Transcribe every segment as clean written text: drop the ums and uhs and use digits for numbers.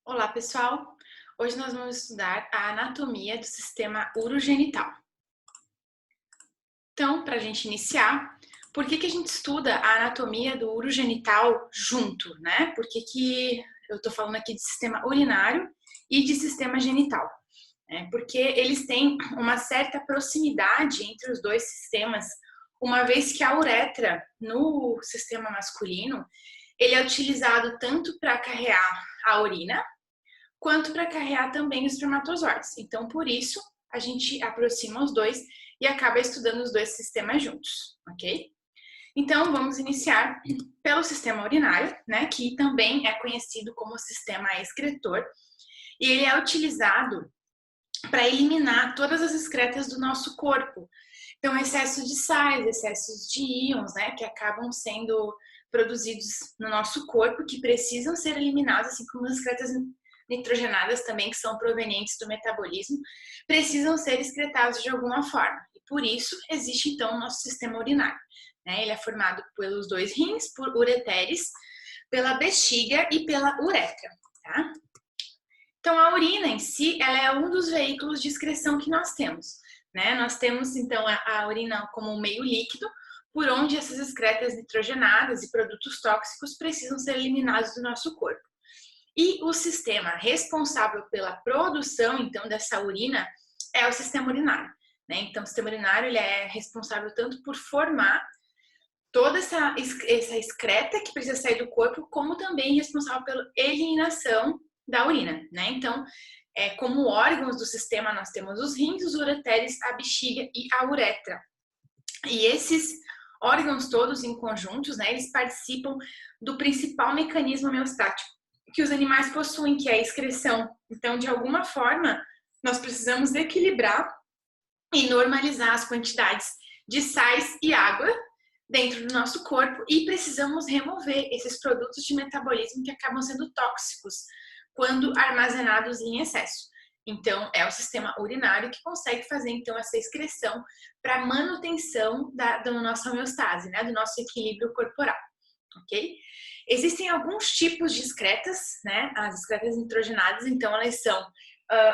Olá, pessoal! Hoje nós vamos estudar a anatomia do sistema urogenital. Então, para a gente iniciar, por que a gente estuda a anatomia do urogenital junto, né? Por que eu estou falando aqui de sistema urinário e de sistema genital? Porque eles têm uma certa proximidade entre os dois sistemas, uma vez que a uretra no sistema masculino, ele é utilizado tanto para carregar a urina, quanto para carregar também os espermatozoides. Então, por isso, a gente aproxima os dois e acaba estudando os dois sistemas juntos, ok? Então, vamos iniciar pelo sistema urinário, né, que também é conhecido como sistema excretor, e ele é utilizado para eliminar todas as excretas do nosso corpo. Então, excesso de sais, excessos de íons, né, que acabam sendo produzidos no nosso corpo, que precisam ser eliminados, assim como as excretas nitrogenadas também, que são provenientes do metabolismo, precisam ser excretados de alguma forma. E por isso existe, então, o nosso sistema urinário. Né? Ele é formado pelos dois rins, por ureteres, pela bexiga e pela uretra. Tá? Então, a urina em si, ela é um dos veículos de excreção que nós temos. Né? Nós temos, então, a urina como um meio líquido, por onde essas excretas nitrogenadas e produtos tóxicos precisam ser eliminados do nosso corpo. E o sistema responsável pela produção, então, dessa urina é o sistema urinário. Né? Então, o sistema urinário ele é responsável tanto por formar toda essa excreta que precisa sair do corpo, como também responsável pela eliminação da urina. Né? Então, como órgãos do sistema, nós temos os rins, os ureteres, a bexiga e a uretra. E esses órgãos todos em conjuntos, né, eles participam do principal mecanismo homeostático que os animais possuem, que é a excreção. Então, de alguma forma, nós precisamos equilibrar e normalizar as quantidades de sais e água dentro do nosso corpo e precisamos remover esses produtos de metabolismo que acabam sendo tóxicos quando armazenados em excesso. Então, é o sistema urinário que consegue fazer, então, essa excreção para manutenção da nossa homeostase, né, do nosso equilíbrio corporal, ok? Existem alguns tipos de excretas, né? As excretas nitrogenadas, então, elas são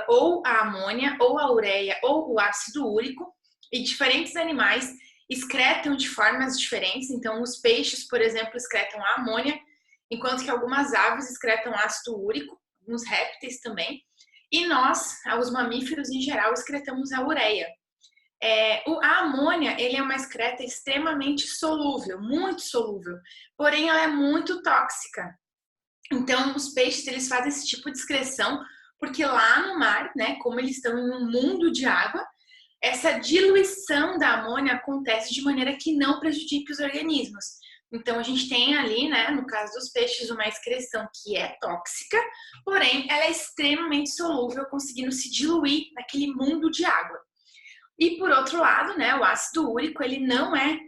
ou a amônia, ou a ureia, ou o ácido úrico, e diferentes animais excretam de formas diferentes. Então, os peixes, por exemplo, excretam a amônia, enquanto que algumas aves excretam ácido úrico, alguns répteis também. E nós, os mamíferos em geral, excretamos a ureia. A amônia, ele é uma excreta extremamente solúvel, muito solúvel, porém ela é muito tóxica. Então, os peixes, eles fazem esse tipo de excreção porque lá no mar, né, como eles estão em um mundo de água, essa diluição da amônia acontece de maneira que não prejudique os organismos. Então, a gente tem ali, né, no caso dos peixes, uma excreção que é tóxica, porém, ela é extremamente solúvel, conseguindo se diluir naquele mundo de água. E por outro lado, né, o ácido úrico, ele não é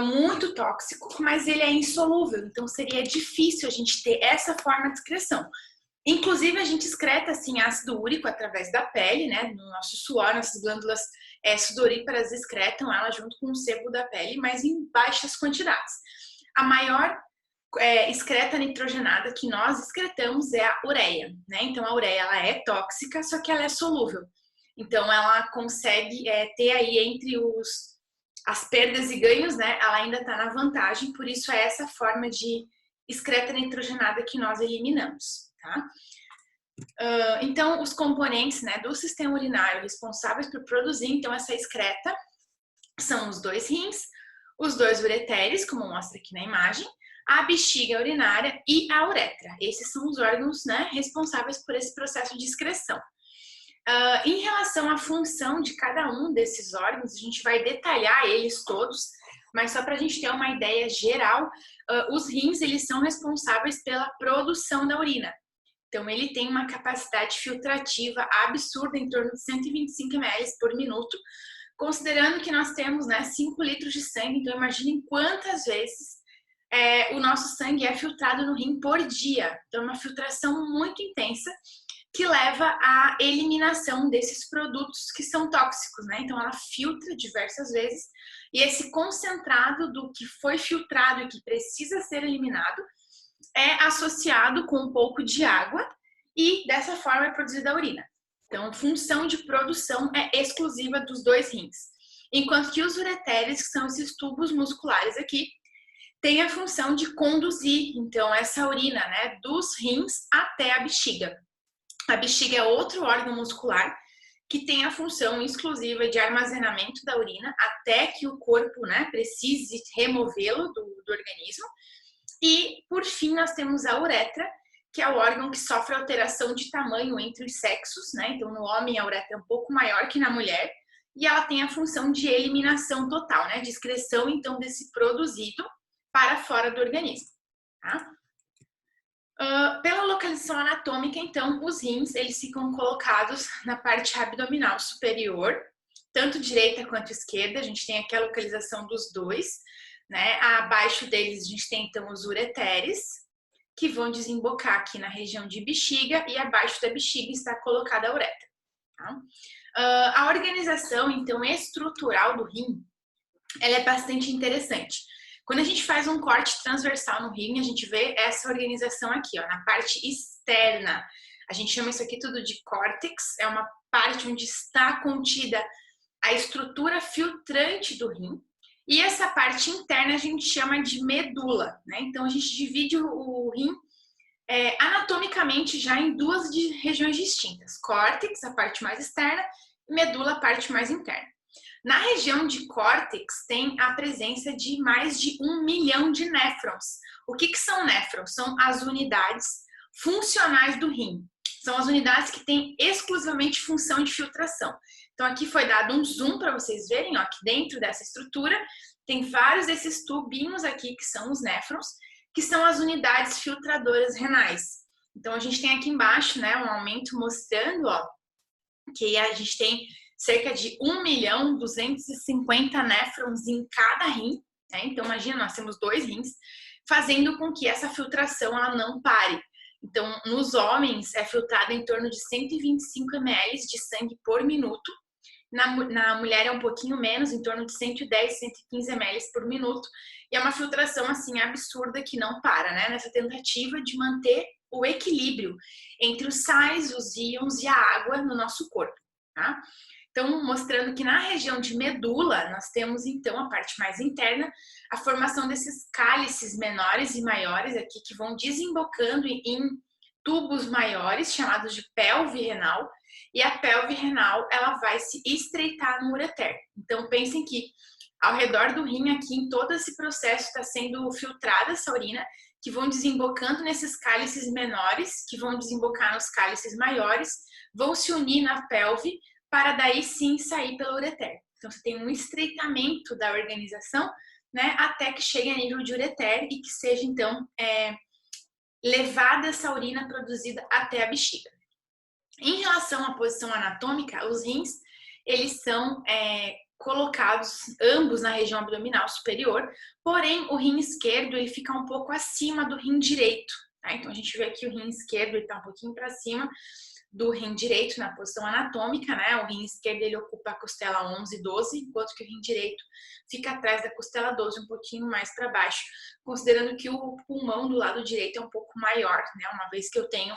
muito tóxico, mas ele é insolúvel, então seria difícil a gente ter essa forma de excreção. Inclusive, a gente excreta assim, ácido úrico através da pele, né, no nosso suor, nossas glândulas sudoríparas excretam ela junto com o sebo da pele, mas em baixas quantidades. A maior excreta nitrogenada que nós excretamos é a ureia, né? Então, a ureia ela é tóxica, só que ela é solúvel. Então, ela consegue ter aí entre as perdas e ganhos, né? Ela ainda está na vantagem, por isso é essa forma de excreta nitrogenada que nós eliminamos, tá? Então, os componentes, né, do sistema urinário responsáveis por produzir, então, essa excreta são os dois rins, os dois ureteres, como mostra aqui na imagem, a bexiga urinária e a uretra. Esses são os órgãos, né, responsáveis por esse processo de excreção. Em relação à função de cada um desses órgãos, a gente vai detalhar eles todos, mas só para a gente ter uma ideia geral, os rins eles são responsáveis pela produção da urina. Então, ele tem uma capacidade filtrativa absurda, em torno de 125 ml por minuto, considerando que nós temos, né, 5 litros de sangue. Então, imaginem quantas vezes o nosso sangue é filtrado no rim por dia. Então, é uma filtração muito intensa que leva à eliminação desses produtos que são tóxicos, né? Então, ela filtra diversas vezes e esse concentrado do que foi filtrado e que precisa ser eliminado é associado com um pouco de água e dessa forma é produzida a urina. Então, função de produção é exclusiva dos dois rins. Enquanto que os ureteres, que são esses tubos musculares aqui, têm a função de conduzir, então, essa urina, né, dos rins até a bexiga. A bexiga é outro órgão muscular que tem a função exclusiva de armazenamento da urina até que o corpo, né, precise removê-lo do organismo. E, por fim, nós temos a uretra, que é o órgão que sofre alteração de tamanho entre os sexos, né? Então, no homem, a uretra é um pouco maior que na mulher, e ela tem a função de eliminação total, né? De excreção, então, desse produzido para fora do organismo, tá? Pela localização anatômica, então, os rins, eles ficam colocados na parte abdominal superior, tanto direita quanto esquerda, a gente tem aqui a localização dos dois, né? Abaixo deles, a gente tem, então, os ureteres, que vão desembocar aqui na região de bexiga, e abaixo da bexiga está colocada a uretra. Tá? A organização, então, estrutural do rim, ela é bastante interessante. Quando a gente faz um corte transversal no rim, a gente vê essa organização aqui, ó, na parte externa. A gente chama isso aqui tudo de córtex, é uma parte onde está contida a estrutura filtrante do rim. E essa parte interna a gente chama de medula, né? Então a gente divide o rim anatomicamente já em duas regiões distintas: córtex, a parte mais externa, e medula, a parte mais interna. Na região de córtex tem a presença de mais de 1 milhão de néfrons. O que são néfrons? São as unidades funcionais do rim. São as unidades que têm exclusivamente função de filtração. Então aqui foi dado um zoom para vocês verem, ó, que dentro dessa estrutura tem vários desses tubinhos aqui que são os néfrons, que são as unidades filtradoras renais. Então a gente tem aqui embaixo, né, um aumento mostrando, ó, que a gente tem cerca de 1.250.000 néfrons em cada rim, né? Então imagina, nós temos 2 rins, fazendo com que essa filtração ela não pare. Então, nos homens é filtrado em torno de 125 ml de sangue por minuto. Na mulher é um pouquinho menos, em torno de 110, 115 ml por minuto. E é uma filtração, assim, absurda que não para, né? Nessa tentativa de manter o equilíbrio entre os sais, os íons e a água no nosso corpo, tá? Então, mostrando que na região de medula, nós temos, então, a parte mais interna, a formação desses cálices menores e maiores aqui, que vão desembocando em tubos maiores, chamados de pelve renal, e a pelve renal, ela vai se estreitar no ureter. Então, pensem que ao redor do rim aqui, em todo esse processo, está sendo filtrada essa urina, que vão desembocando nesses cálices menores, que vão desembocar nos cálices maiores, vão se unir na pelve, para daí sim sair pelo ureter. Então, você tem um estreitamento da organização, né, até que chegue a nível de ureter e que seja, então, levada essa urina produzida até a bexiga. Em relação à posição anatômica, os rins, eles são colocados ambos na região abdominal superior, porém o rim esquerdo ele fica um pouco acima do rim direito, tá? Então a gente vê aqui o rim esquerdo está um pouquinho para cima do rim direito na posição anatômica, né? O rim esquerdo ele ocupa a costela 11 e 12, enquanto que o rim direito fica atrás da costela 12, um pouquinho mais para baixo, considerando que o pulmão do lado direito é um pouco maior, né? Uma vez que eu tenho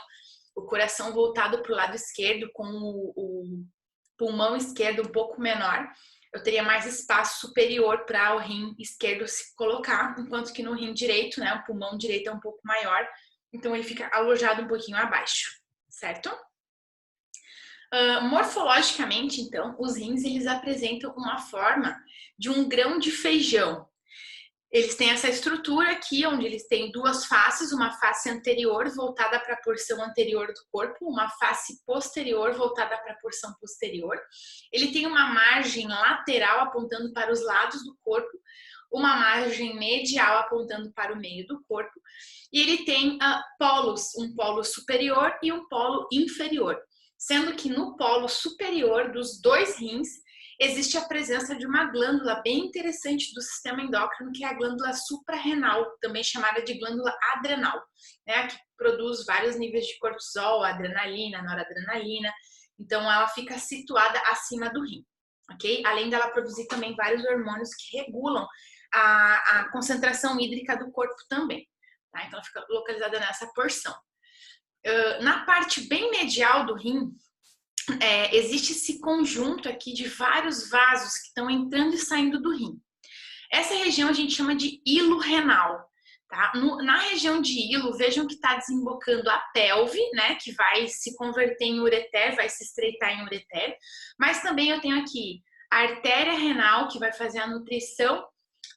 o coração voltado para o lado esquerdo, com o pulmão esquerdo um pouco menor, eu teria mais espaço superior para o rim esquerdo se colocar, enquanto que no rim direito, né, o pulmão direito é um pouco maior, então ele fica alojado um pouquinho abaixo, certo? Morfologicamente, então, os rins eles apresentam uma forma de um grão de feijão. Eles têm essa estrutura aqui, onde eles têm duas faces, uma face anterior voltada para a porção anterior do corpo, uma face posterior voltada para a porção posterior. Ele tem uma margem lateral apontando para os lados do corpo, uma margem medial apontando para o meio do corpo, e ele tem polos, um polo superior e um polo inferior, sendo que no polo superior dos dois rins existe a presença de uma glândula bem interessante do sistema endócrino, que é a glândula suprarrenal, também chamada de glândula adrenal, né, que produz vários níveis de cortisol, adrenalina, noradrenalina. Então, ela fica situada acima do rim, ok? Além dela produzir também vários hormônios que regulam a concentração hídrica do corpo também, tá? Então, ela fica localizada nessa porção. Na parte bem medial do rim, existe esse conjunto aqui de vários vasos que estão entrando e saindo do rim. Essa região a gente chama de hilo renal. Tá? Na região de hilo, vejam que está desembocando a pelve, né, que vai se converter em ureter, vai se estreitar em ureter, mas também eu tenho aqui a artéria renal, que vai fazer a nutrição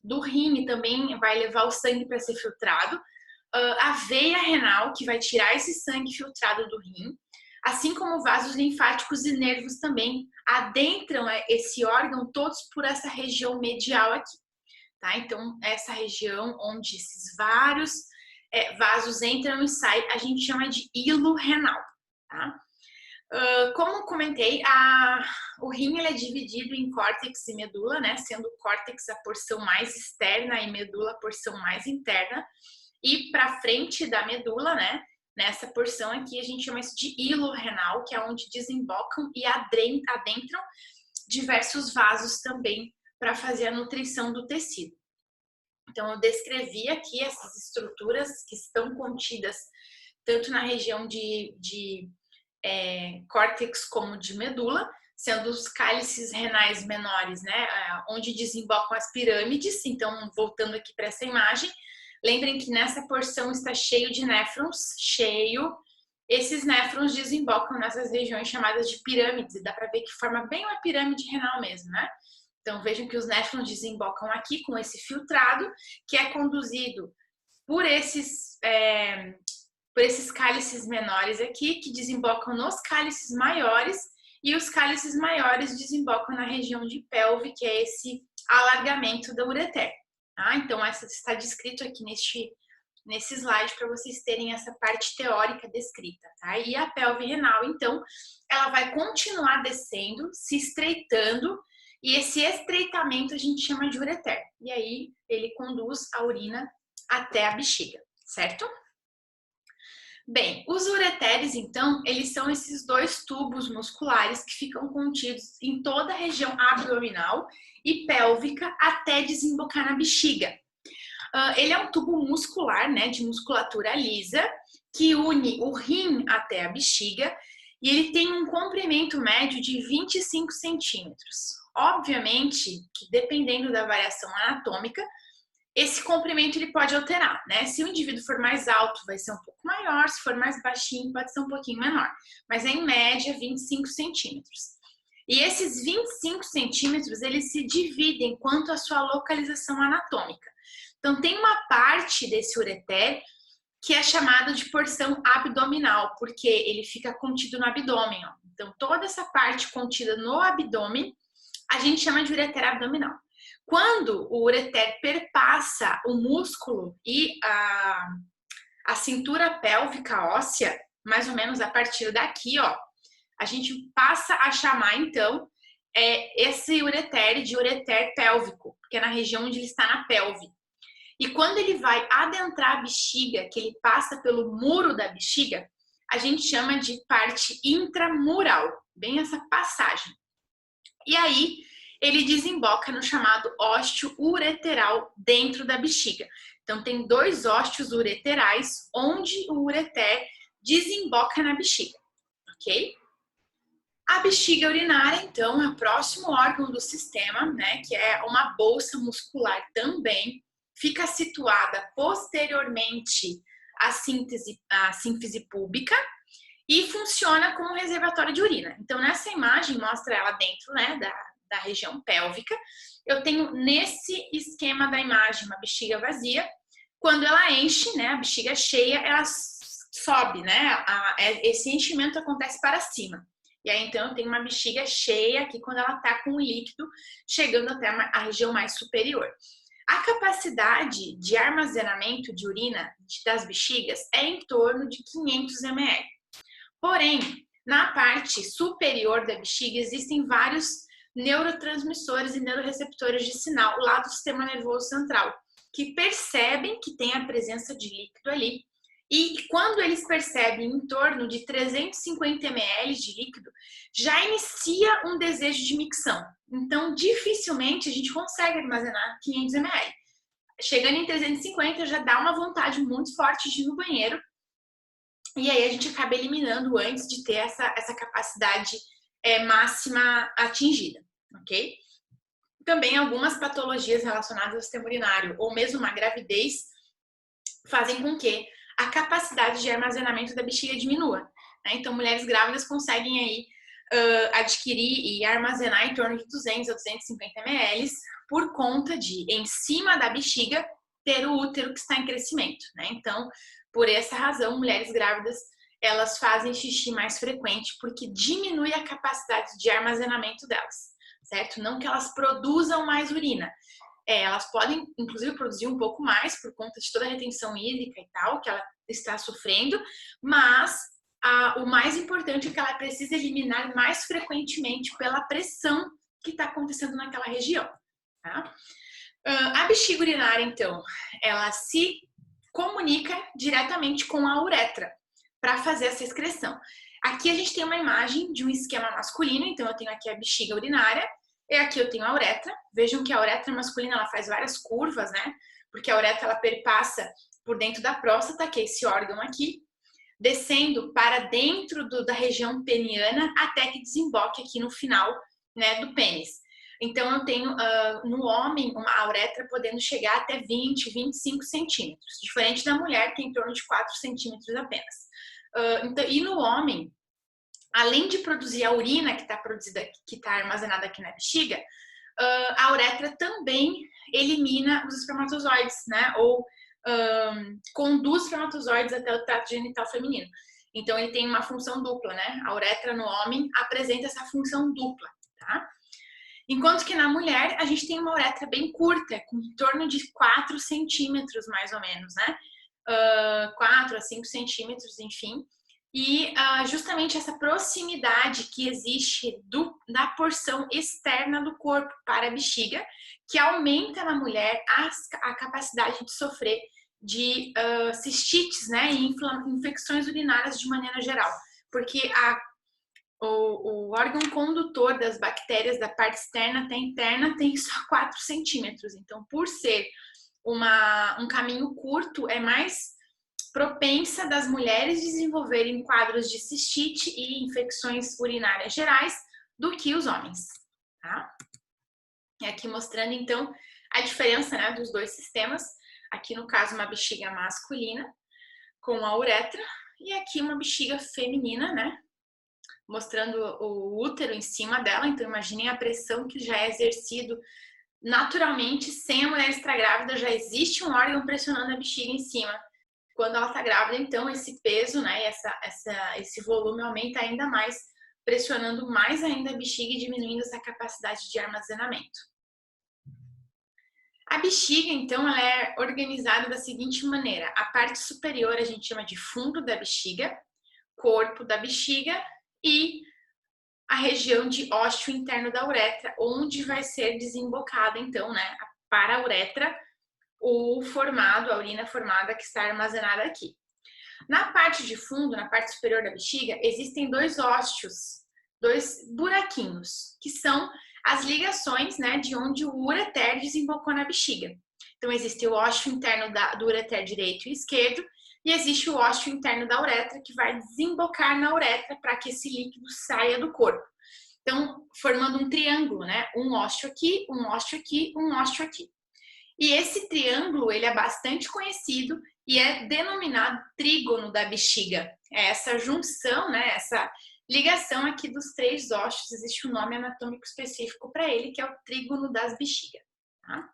do rim e também vai levar o sangue para ser filtrado, a veia renal, que vai tirar esse sangue filtrado do rim, assim como vasos linfáticos e nervos também adentram esse órgão todos por essa região medial aqui. Tá? Então, essa região onde esses vários vasos entram e saem, a gente chama de hilo renal. Tá? Como comentei, o rim ele é dividido em córtex e medula, né? Sendo o córtex a porção mais externa e medula a porção mais interna. E para frente da medula, né? Nessa porção aqui, a gente chama isso de hilo renal, que é onde desembocam e adentram diversos vasos também para fazer a nutrição do tecido. Então, eu descrevi aqui essas estruturas que estão contidas tanto na região de córtex como de medula, sendo os cálices renais menores, né, onde desembocam as pirâmides. Então, voltando aqui para essa imagem, lembrem que nessa porção está cheio de néfrons, esses néfrons desembocam nessas regiões chamadas de pirâmides, e dá para ver que forma bem uma pirâmide renal mesmo, né? Então, vejam que os néfrons desembocam aqui com esse filtrado, que é conduzido por esses cálices menores aqui, que desembocam nos cálices maiores, e os cálices maiores desembocam na região de pelve, que é esse alargamento da ureter. Tá? Então, essa está descrito aqui nesse slide para vocês terem essa parte teórica descrita. Tá? E a pelve renal, então, ela vai continuar descendo, se estreitando, e esse estreitamento a gente chama de ureter. E aí, ele conduz a urina até a bexiga, certo? Bem, os ureteres, então, eles são esses dois tubos musculares que ficam contidos em toda a região abdominal e pélvica até desembocar na bexiga. Ele é um tubo muscular, né, de musculatura lisa, que une o rim até a bexiga, e ele tem um comprimento médio de 25 centímetros. Obviamente que, dependendo da variação anatômica, esse comprimento ele pode alterar, né? Se o indivíduo for mais alto, vai ser um pouco maior, se for mais baixinho, pode ser um pouquinho menor. Mas é, em média, 25 centímetros. E esses 25 centímetros, eles se dividem quanto à sua localização anatômica. Então, tem uma parte desse ureter que é chamada de porção abdominal, porque ele fica contido no abdômen. Ó. Então, toda essa parte contida no abdômen, a gente chama de ureter abdominal. Quando o ureter perpassa o músculo e a cintura pélvica óssea, mais ou menos a partir daqui, ó, a gente passa a chamar, então, esse ureter de ureter pélvico, porque é na região onde ele está na pelve. E quando ele vai adentrar a bexiga, que ele passa pelo muro da bexiga, a gente chama de parte intramural, bem essa passagem. E aí, ele desemboca no chamado ósteo ureteral dentro da bexiga. Então, tem dois ósteos ureterais, onde o ureter desemboca na bexiga, ok? A bexiga urinária, então, é o próximo órgão do sistema, né, que é uma bolsa muscular também, fica situada posteriormente à sínfise púbica e funciona como um reservatório de urina. Então, nessa imagem, mostra ela dentro, né, da região pélvica. Eu tenho nesse esquema da imagem uma bexiga vazia. Quando ela enche, né, a bexiga cheia, ela sobe, né? Esse enchimento acontece para cima. E aí, então, eu tenho uma bexiga cheia aqui quando ela está com o líquido chegando até a região mais superior. A capacidade de armazenamento de urina das bexigas é em torno de 500 ml. Porém, na parte superior da bexiga existem vários neurotransmissores e neuroreceptores de sinal lá do sistema nervoso central, que percebem que tem a presença de líquido ali. E quando eles percebem em torno de 350 ml de líquido, já inicia um desejo de micção. Então, dificilmente a gente consegue armazenar 500 ml. Chegando em 350, já dá uma vontade muito forte de ir no banheiro. E aí a gente acaba eliminando antes de ter essa capacidade máxima atingida, ok? Também algumas patologias relacionadas ao sistema urinário, ou mesmo uma gravidez, fazem com que a capacidade de armazenamento da bexiga diminua. Né? Então, mulheres grávidas conseguem aí adquirir e armazenar em torno de 200 a 250 ml por conta de, em cima da bexiga, ter o útero que está em crescimento. Né? Então, por essa razão, mulheres grávidas elas fazem xixi mais frequente porque diminui a capacidade de armazenamento delas, certo? Não que elas produzam mais urina. Elas podem, inclusive, produzir um pouco mais por conta de toda a retenção hídrica e tal que ela está sofrendo, mas o mais importante é que ela precisa eliminar mais frequentemente pela pressão que está acontecendo naquela região. Tá? A bexiga urinária, então, ela se comunica diretamente com a uretra para fazer essa excreção. Aqui a gente tem uma imagem de um esquema masculino, então eu tenho aqui a bexiga urinária, e aqui eu tenho a uretra. Vejam que a uretra masculina ela faz várias curvas, né? Porque a uretra ela perpassa por dentro da próstata, que é esse órgão aqui, descendo para dentro da região peniana até que desemboque aqui no final, né, do pênis. Então, eu tenho no homem a uretra podendo chegar até 20, 25 centímetros, diferente da mulher, que é em torno de 4 centímetros apenas. Então, e no homem, além de produzir a urina que está produzida, que está armazenada aqui na bexiga, a uretra também elimina os espermatozoides, né? Ou conduz espermatozoides até o trato genital feminino. Então, ele tem uma função dupla, né? A uretra no homem apresenta essa função dupla, tá? Enquanto que na mulher, a gente tem uma uretra bem curta, com em torno de 4 centímetros, mais ou menos, né? 4 a 5 centímetros, enfim. E justamente essa proximidade que existe da porção externa do corpo para a bexiga, que aumenta na mulher a capacidade de sofrer de cistites, né, e infecções urinárias de maneira geral. Porque o órgão condutor das bactérias da parte externa até interna tem só 4 centímetros. Então, por ser um caminho curto, é mais propensa das mulheres desenvolverem quadros de cistite e infecções urinárias gerais do que os homens. Tá? E aqui mostrando, então, a diferença, né, dos dois sistemas. Aqui, no caso, uma bexiga masculina com a uretra e aqui uma bexiga feminina, né, mostrando o útero em cima dela. Então, imaginem a pressão que já é exercido naturalmente, sem a mulher estar grávida, já existe um órgão pressionando a bexiga em cima. Quando ela está grávida, então, esse peso, né, esse volume aumenta ainda mais, pressionando mais ainda a bexiga e diminuindo essa capacidade de armazenamento. A bexiga, então, ela é organizada da seguinte maneira. A parte superior a gente chama de fundo da bexiga, corpo da bexiga e a região de ósseo interno da uretra, onde vai ser desembocada, então, né, para a uretra, a urina formada que está armazenada aqui. Na parte de fundo, na parte superior da bexiga, existem dois ósseos, dois buraquinhos, que são as ligações, né, de onde o ureter desembocou na bexiga. Então, existe o ósseo interno do ureter direito e esquerdo, e existe o ósseo interno da uretra, que vai desembocar na uretra para que esse líquido saia do corpo. Então, formando um triângulo, né? Um ósseo aqui, um ósseo aqui, um ósseo aqui. E esse triângulo, ele é bastante conhecido e é denominado trígono da bexiga. É essa junção, né? Essa ligação aqui dos três ossos, existe um nome anatômico específico para ele, que é o trígono das bexigas. Tá?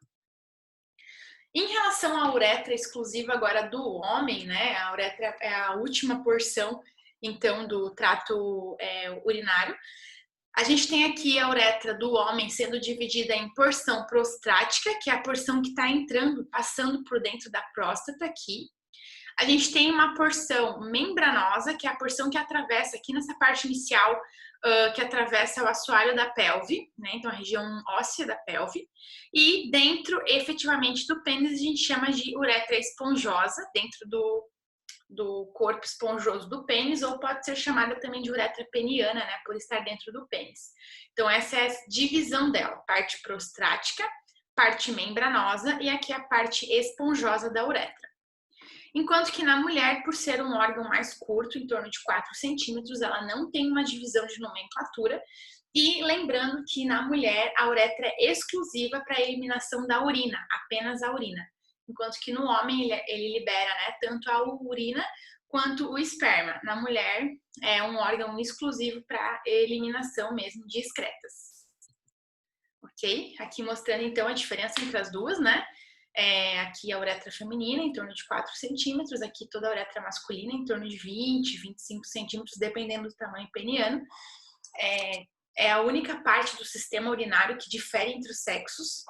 Em relação à uretra exclusiva agora do homem, né? A uretra é a última porção, então, do trato urinário. A gente tem aqui a uretra do homem sendo dividida em porção prostática, que é a porção que está entrando, passando por dentro da próstata aqui. A gente tem uma porção membranosa, que é a porção que atravessa aqui nessa parte inicial, que atravessa o assoalho da pelve, né? Então a região óssea da pelve. E dentro, efetivamente, do pênis, a gente chama de uretra esponjosa, dentro do corpo esponjoso do pênis, ou pode ser chamada também de uretra peniana, né, por estar dentro do pênis. Então, essa é a divisão dela, parte prostática, parte membranosa e aqui a parte esponjosa da uretra. enquanto que na mulher, por ser um órgão mais curto, em torno de 4 centímetros, ela não tem uma divisão de nomenclatura. E lembrando que na mulher a uretra é exclusiva para a eliminação da urina, apenas a urina. Enquanto que no homem ele libera, né, tanto a urina quanto o esperma. Na mulher é um órgão exclusivo para eliminação mesmo de excretas. Ok? Aqui mostrando então a diferença entre as duas, né? Aqui a uretra feminina, em torno de 4 centímetros, aqui toda a uretra masculina, em torno de 20, 25 centímetros, dependendo do tamanho peniano. É a única parte do sistema urinário que difere entre os sexos.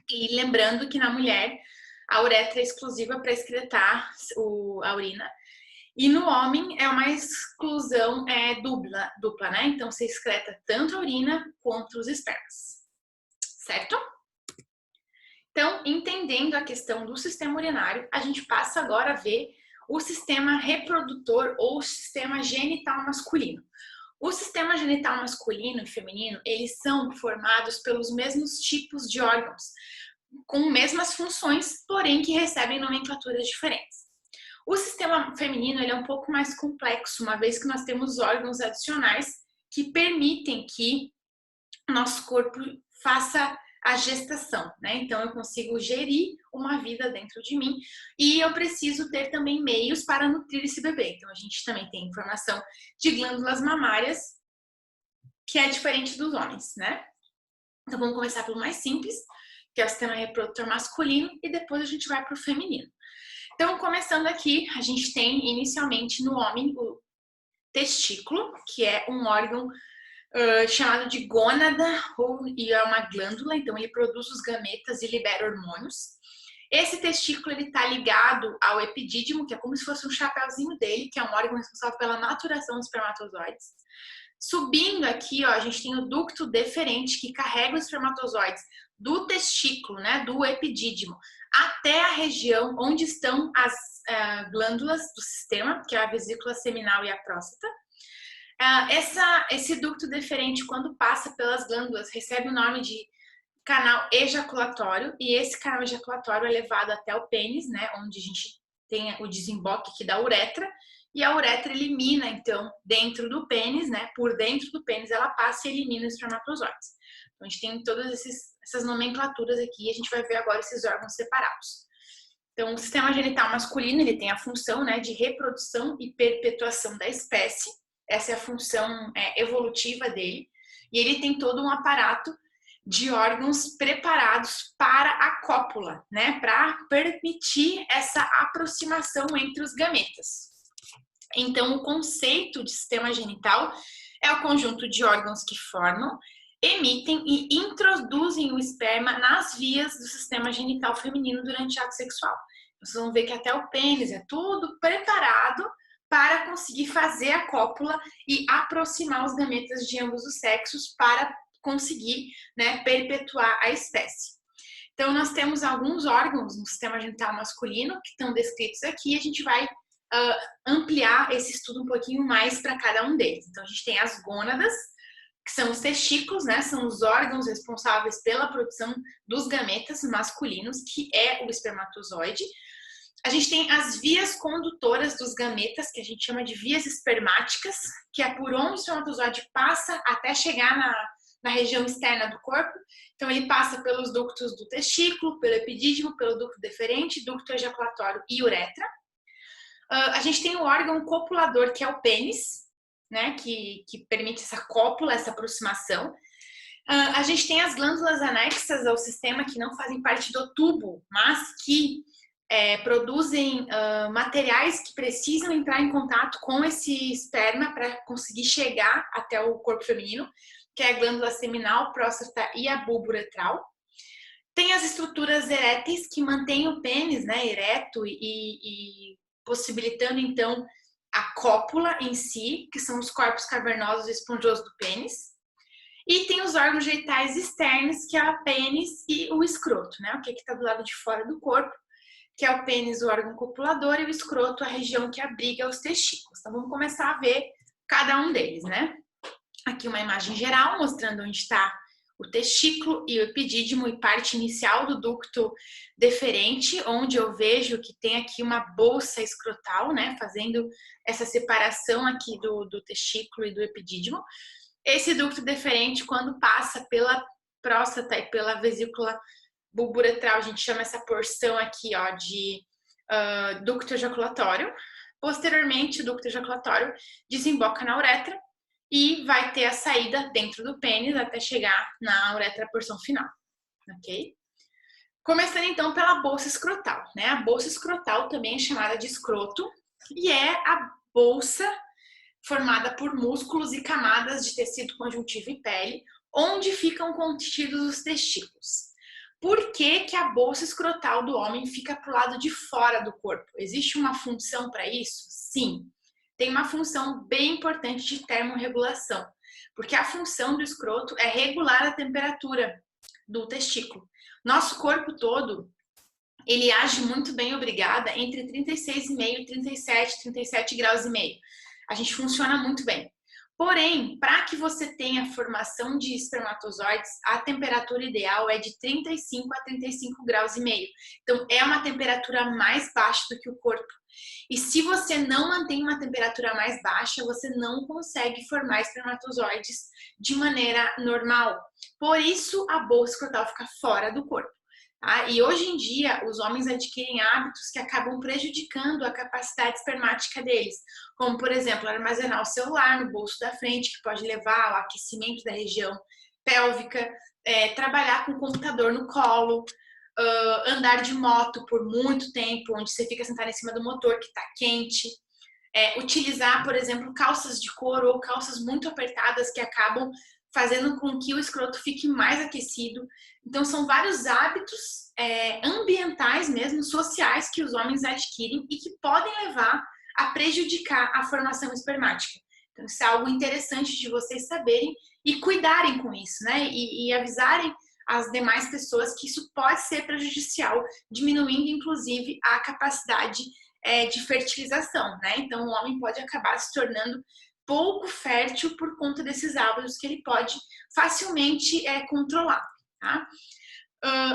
E lembrando que na mulher a uretra é exclusiva para excretar a urina. E no homem é uma exclusão dupla, né? Então você excreta tanto a urina quanto os espermas. Certo? Então, entendendo a questão do sistema urinário, a gente passa agora a ver o sistema reprodutor ou o sistema genital masculino. O sistema genital masculino e feminino, eles são formados pelos mesmos tipos de órgãos, com mesmas funções, porém que recebem nomenclaturas diferentes. O sistema feminino ele é um pouco mais complexo, uma vez que nós temos órgãos adicionais que permitem que o nosso corpo faça a gestação, né? Então eu consigo gerir uma vida dentro de mim e eu preciso ter também meios para nutrir esse bebê. Então a gente também tem informação de glândulas mamárias, que é diferente dos homens, né? Então vamos começar pelo mais simples, que é o sistema reprodutor masculino, e depois a gente vai para o feminino. Então, começando aqui, a gente tem inicialmente no homem o testículo, que é um órgão chamado de gônada, e é uma glândula, então ele produz os gametas e libera hormônios. Esse testículo ele está ligado ao epidídimo, que é como se fosse um chapéuzinho dele, que é um órgão responsável pela maturação dos espermatozoides. Subindo aqui, ó, a gente tem o ducto deferente, que carrega os espermatozoides do testículo, né, do epidídimo, até a região onde estão as glândulas do sistema, que é a vesícula seminal e a próstata. Esse ducto deferente, quando passa pelas glândulas, recebe o nome de canal ejaculatório, e esse canal ejaculatório é levado até o pênis, né, onde a gente tem o desemboque aqui da uretra, e a uretra elimina, então, dentro do pênis, né, por dentro do pênis, ela passa e elimina os espermatozoides. Então, a gente tem todas essas nomenclaturas aqui, e a gente vai ver agora esses órgãos separados. Então, o sistema genital masculino, ele tem a função, né, de reprodução e perpetuação da espécie. Essa é a função evolutiva dele. E ele tem todo um aparato de órgãos preparados para a cópula, né, para permitir essa aproximação entre os gametas. Então, o conceito de sistema genital é o conjunto de órgãos que formam, emitem e introduzem o esperma nas vias do sistema genital feminino durante o ato sexual. Vocês vão ver que até o pênis é tudo preparado para conseguir fazer a cópula e aproximar os gametas de ambos os sexos para conseguir, né, perpetuar a espécie. Então, nós temos alguns órgãos no sistema genital masculino que estão descritos aqui, e a gente vai ampliar esse estudo um pouquinho mais para cada um deles. Então, a gente tem as gônadas, que são os testículos, né? São os órgãos responsáveis pela produção dos gametas masculinos, que é o espermatozoide. A gente tem as vias condutoras dos gametas, que a gente chama de vias espermáticas, que é por onde o espermatozoide passa até chegar na região externa do corpo. Então, ele passa pelos ductos do testículo, pelo epidídimo, pelo ducto deferente, ducto ejaculatório e uretra. A gente tem o órgão copulador, que é o pênis, né, que permite essa cópula, essa aproximação. A gente tem as glândulas anexas ao sistema, que não fazem parte do tubo, mas que produzem materiais que precisam entrar em contato com esse esperma para conseguir chegar até o corpo feminino, que é a glândula seminal, próstata e a bulbo uretral. Tem as estruturas eréteis, que mantêm o pênis, né, ereto e possibilitando, então, a cópula em si, que são os corpos cavernosos e esponjosos do pênis. E tem os órgãos genitais externos, que é o pênis e o escroto, né? O que está do lado de fora do corpo, que é o pênis, o órgão copulador, e o escroto, a região que abriga os testículos. Então, vamos começar a ver cada um deles, né? Aqui uma imagem geral, mostrando onde está o testículo e o epidídimo e parte inicial do ducto deferente, onde eu vejo que tem aqui uma bolsa escrotal, né, fazendo essa separação aqui do testículo e do epidídimo. Esse ducto deferente, quando passa pela próstata e pela vesícula bulburetral, a gente chama essa porção aqui, ó, de ducto ejaculatório. Posteriormente, o ducto ejaculatório desemboca na uretra e vai ter a saída dentro do pênis até chegar na uretra, porção final, ok? Começando então pela bolsa escrotal, né? A bolsa escrotal também é chamada de escroto e é a bolsa formada por músculos e camadas de tecido conjuntivo e pele, onde ficam contidos os testículos. Por que que a bolsa escrotal do homem fica para o lado de fora do corpo? Existe uma função para isso? Sim. Tem uma função bem importante de termorregulação, porque a função do escroto é regular a temperatura do testículo. Nosso corpo todo, ele age muito bem, obrigada, entre 36,5 e 37 graus e meio. A gente funciona muito bem. Porém, para que você tenha formação de espermatozoides, a temperatura ideal é de 35 a 35 graus e meio. Então, é uma temperatura mais baixa do que o corpo. E se você não mantém uma temperatura mais baixa, você não consegue formar espermatozoides de maneira normal. Por isso, a bolsa escrotal fica fora do corpo. Tá? E hoje em dia, os homens adquirem hábitos que acabam prejudicando a capacidade espermática deles, como, por exemplo, armazenar o celular no bolso da frente, que pode levar ao aquecimento da região pélvica, trabalhar com o computador no colo, andar de moto por muito tempo, onde você fica sentado em cima do motor que está quente, utilizar, por exemplo, calças de couro ou calças muito apertadas que acabam fazendo com que o escroto fique mais aquecido. Então, são vários hábitos ambientais mesmo, sociais, que os homens adquirem e que podem levar a prejudicar a formação espermática. Então, isso é algo interessante de vocês saberem e cuidarem com isso, né? E avisarem as demais pessoas que isso pode ser prejudicial, diminuindo, inclusive, a capacidade de fertilização, né? Então, o homem pode acabar se tornando pouco fértil por conta desses hábitos que ele pode facilmente controlar, tá?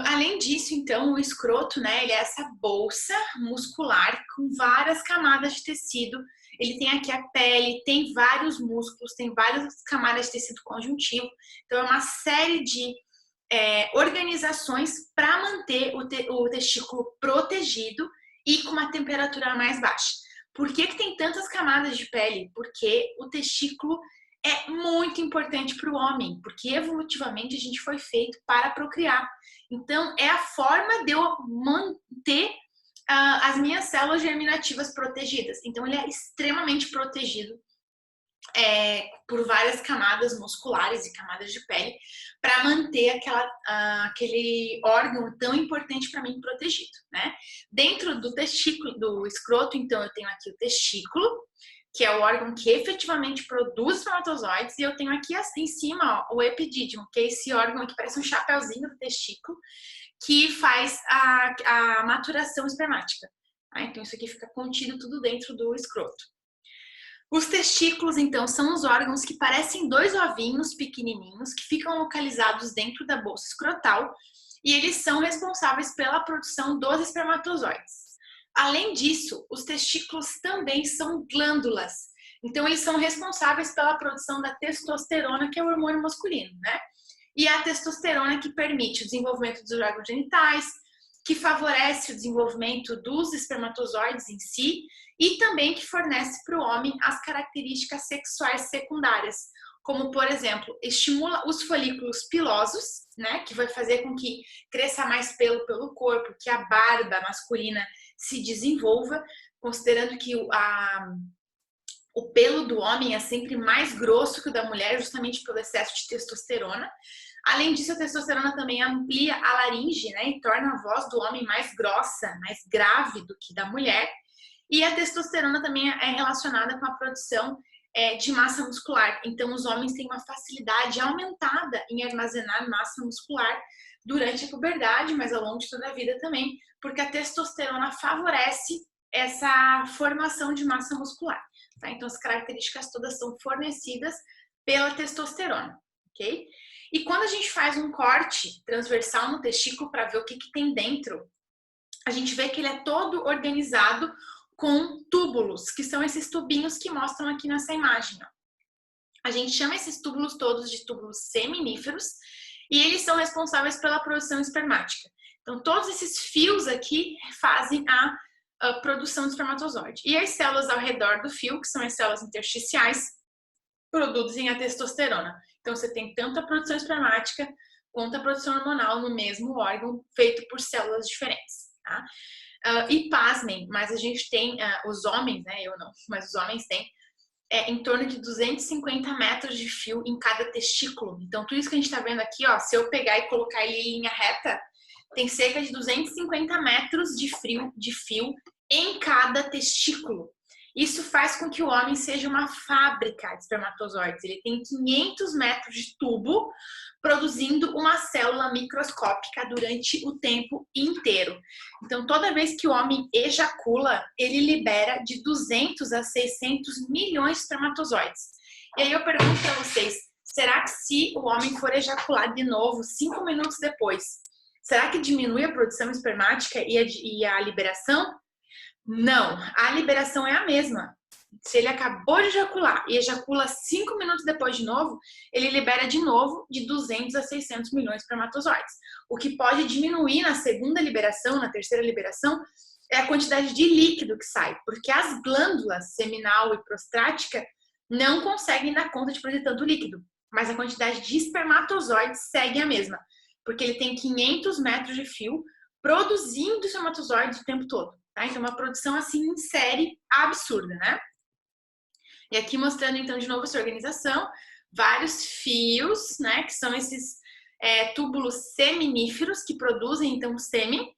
Além disso, então, o escroto, né, ele é essa bolsa muscular com várias camadas de tecido. Ele tem aqui a pele, tem vários músculos, tem várias camadas de tecido conjuntivo. Então, é uma série de organizações para manter o testículo protegido e com uma temperatura mais baixa. Por que que tem tantas camadas de pele? Porque o testículo é muito importante para o homem, porque evolutivamente a gente foi feito para procriar. Então, é a forma de eu manter as minhas células germinativas protegidas. Então, ele é extremamente protegido por várias camadas musculares e camadas de pele para manter aquele órgão tão importante para mim protegido, né? Dentro do testículo, do escroto, então, eu tenho aqui o testículo, que é o órgão que efetivamente produz espermatozoides, e eu tenho aqui em cima, ó, o epidídimo, que é esse órgão que parece um chapéuzinho do testículo, que faz a maturação espermática. Tá? Então, isso aqui fica contido tudo dentro do escroto. Os testículos, então, são os órgãos que parecem dois ovinhos pequenininhos que ficam localizados dentro da bolsa escrotal e eles são responsáveis pela produção dos espermatozoides. Além disso, os testículos também são glândulas. Então, eles são responsáveis pela produção da testosterona, que é o hormônio masculino, né? E a testosterona que permite o desenvolvimento dos órgãos genitais, que favorece o desenvolvimento dos espermatozoides em si e também que fornece para o homem as características sexuais secundárias, como, por exemplo, estimula os folículos pilosos, né, que vai fazer com que cresça mais pelo corpo, que a barba masculina se desenvolva, considerando que o pelo do homem é sempre mais grosso que o da mulher, justamente pelo excesso de testosterona. Além disso, a testosterona também amplia a laringe, né, e torna a voz do homem mais grossa, mais grave do que da mulher. E a testosterona também é relacionada com a produção de massa muscular. Então, os homens têm uma facilidade aumentada em armazenar massa muscular durante a puberdade, mas ao longo de toda a vida também, porque a testosterona favorece essa formação de massa muscular. Tá? Então, as características todas são fornecidas pela testosterona. ok? E quando a gente faz um corte transversal no testículo para ver o que tem dentro, a gente vê que ele é todo organizado com túbulos, que são esses tubinhos que mostram aqui nessa imagem, ó. A gente chama esses túbulos todos de túbulos seminíferos e eles são responsáveis pela produção espermática. Então, todos esses fios aqui fazem a produção do espermatozoide. E as células ao redor do fio, que são as células intersticiais, produzem a testosterona. Então, você tem tanto a produção espermática quanto a produção hormonal no mesmo órgão, feito por células diferentes, tá? E pasmem, mas a gente tem, os homens, né, eu não, mas os homens têm em torno de 250 metros de fio em cada testículo. Então, tudo isso que a gente está vendo aqui, ó, se eu pegar e colocar ele em linha reta, tem cerca de 250 metros de fio em cada testículo. Isso faz com que o homem seja uma fábrica de espermatozoides. Ele tem 500 metros de tubo produzindo uma célula microscópica durante o tempo inteiro. Então, toda vez que o homem ejacula, ele libera de 200 a 600 milhões de espermatozoides. E aí eu pergunto para vocês, será que se o homem for ejacular de novo 5 minutos depois, será que diminui a produção espermática e a liberação? Não, a liberação é a mesma. Se ele acabou de ejacular e ejacula 5 minutos depois de novo, ele libera de novo de 200 a 600 milhões de espermatozoides. O que pode diminuir na segunda liberação, na terceira liberação, é a quantidade de líquido que sai, porque as glândulas seminal e prostática não conseguem dar conta de produzir tanto líquido, mas a quantidade de espermatozoides segue a mesma, porque ele tem 500 metros de fio produzindo espermatozoides o tempo todo. Tá? Então, uma produção assim em série absurda, né? E aqui mostrando então de novo essa organização, vários fios, né? Que são esses túbulos seminíferos que produzem então o sêmen.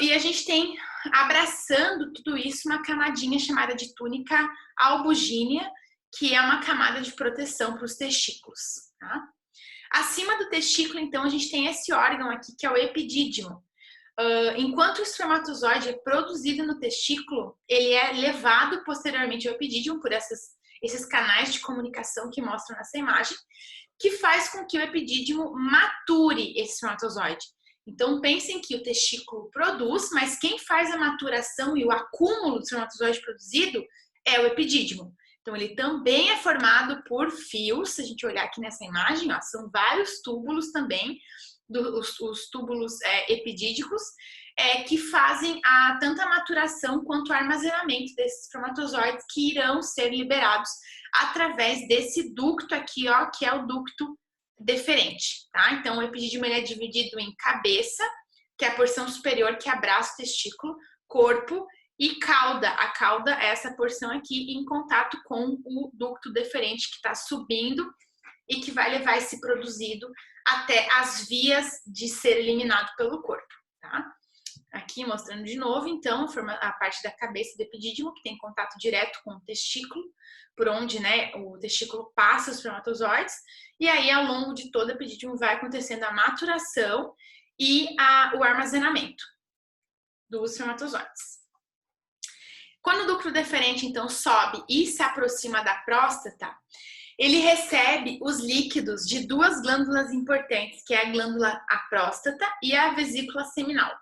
E a gente tem abraçando tudo isso uma camadinha chamada de túnica albugínea, que é uma camada de proteção para os testículos. Tá? Acima do testículo, então, a gente tem esse órgão aqui que é o epidídimo. Enquanto o espermatozoide é produzido no testículo, ele é levado posteriormente ao epidídimo por esses canais de comunicação que mostram nessa imagem, que faz com que o epidídimo mature esse espermatozoide. Então, pensem que o testículo produz, mas quem faz a maturação e o acúmulo do espermatozoide produzido é o epidídimo. Então, ele também é formado por fios, se a gente olhar aqui nessa imagem, ó, são vários túbulos também, os túbulos epidídicos, que fazem tanto a maturação quanto o armazenamento desses espermatozoides que irão ser liberados através desse ducto aqui, ó, que é o ducto deferente, tá? Então, o epidídimo ele é dividido em cabeça, que é a porção superior que abraça o testículo, corpo e cauda. A cauda é essa porção aqui em contato com o ducto deferente que está subindo e que vai levar esse produzido até as vias de ser eliminado pelo corpo, tá? Aqui mostrando de novo, então, a parte da cabeça do epidídimo, que tem contato direto com o testículo, por onde, né, o testículo passa os espermatozoides, e aí ao longo de todo o epidídimo vai acontecendo a maturação e o armazenamento dos espermatozoides. Quando o ducto deferente, então, sobe e se aproxima da próstata, ele recebe os líquidos de duas glândulas importantes, que é a glândula a próstata e a vesícula seminal.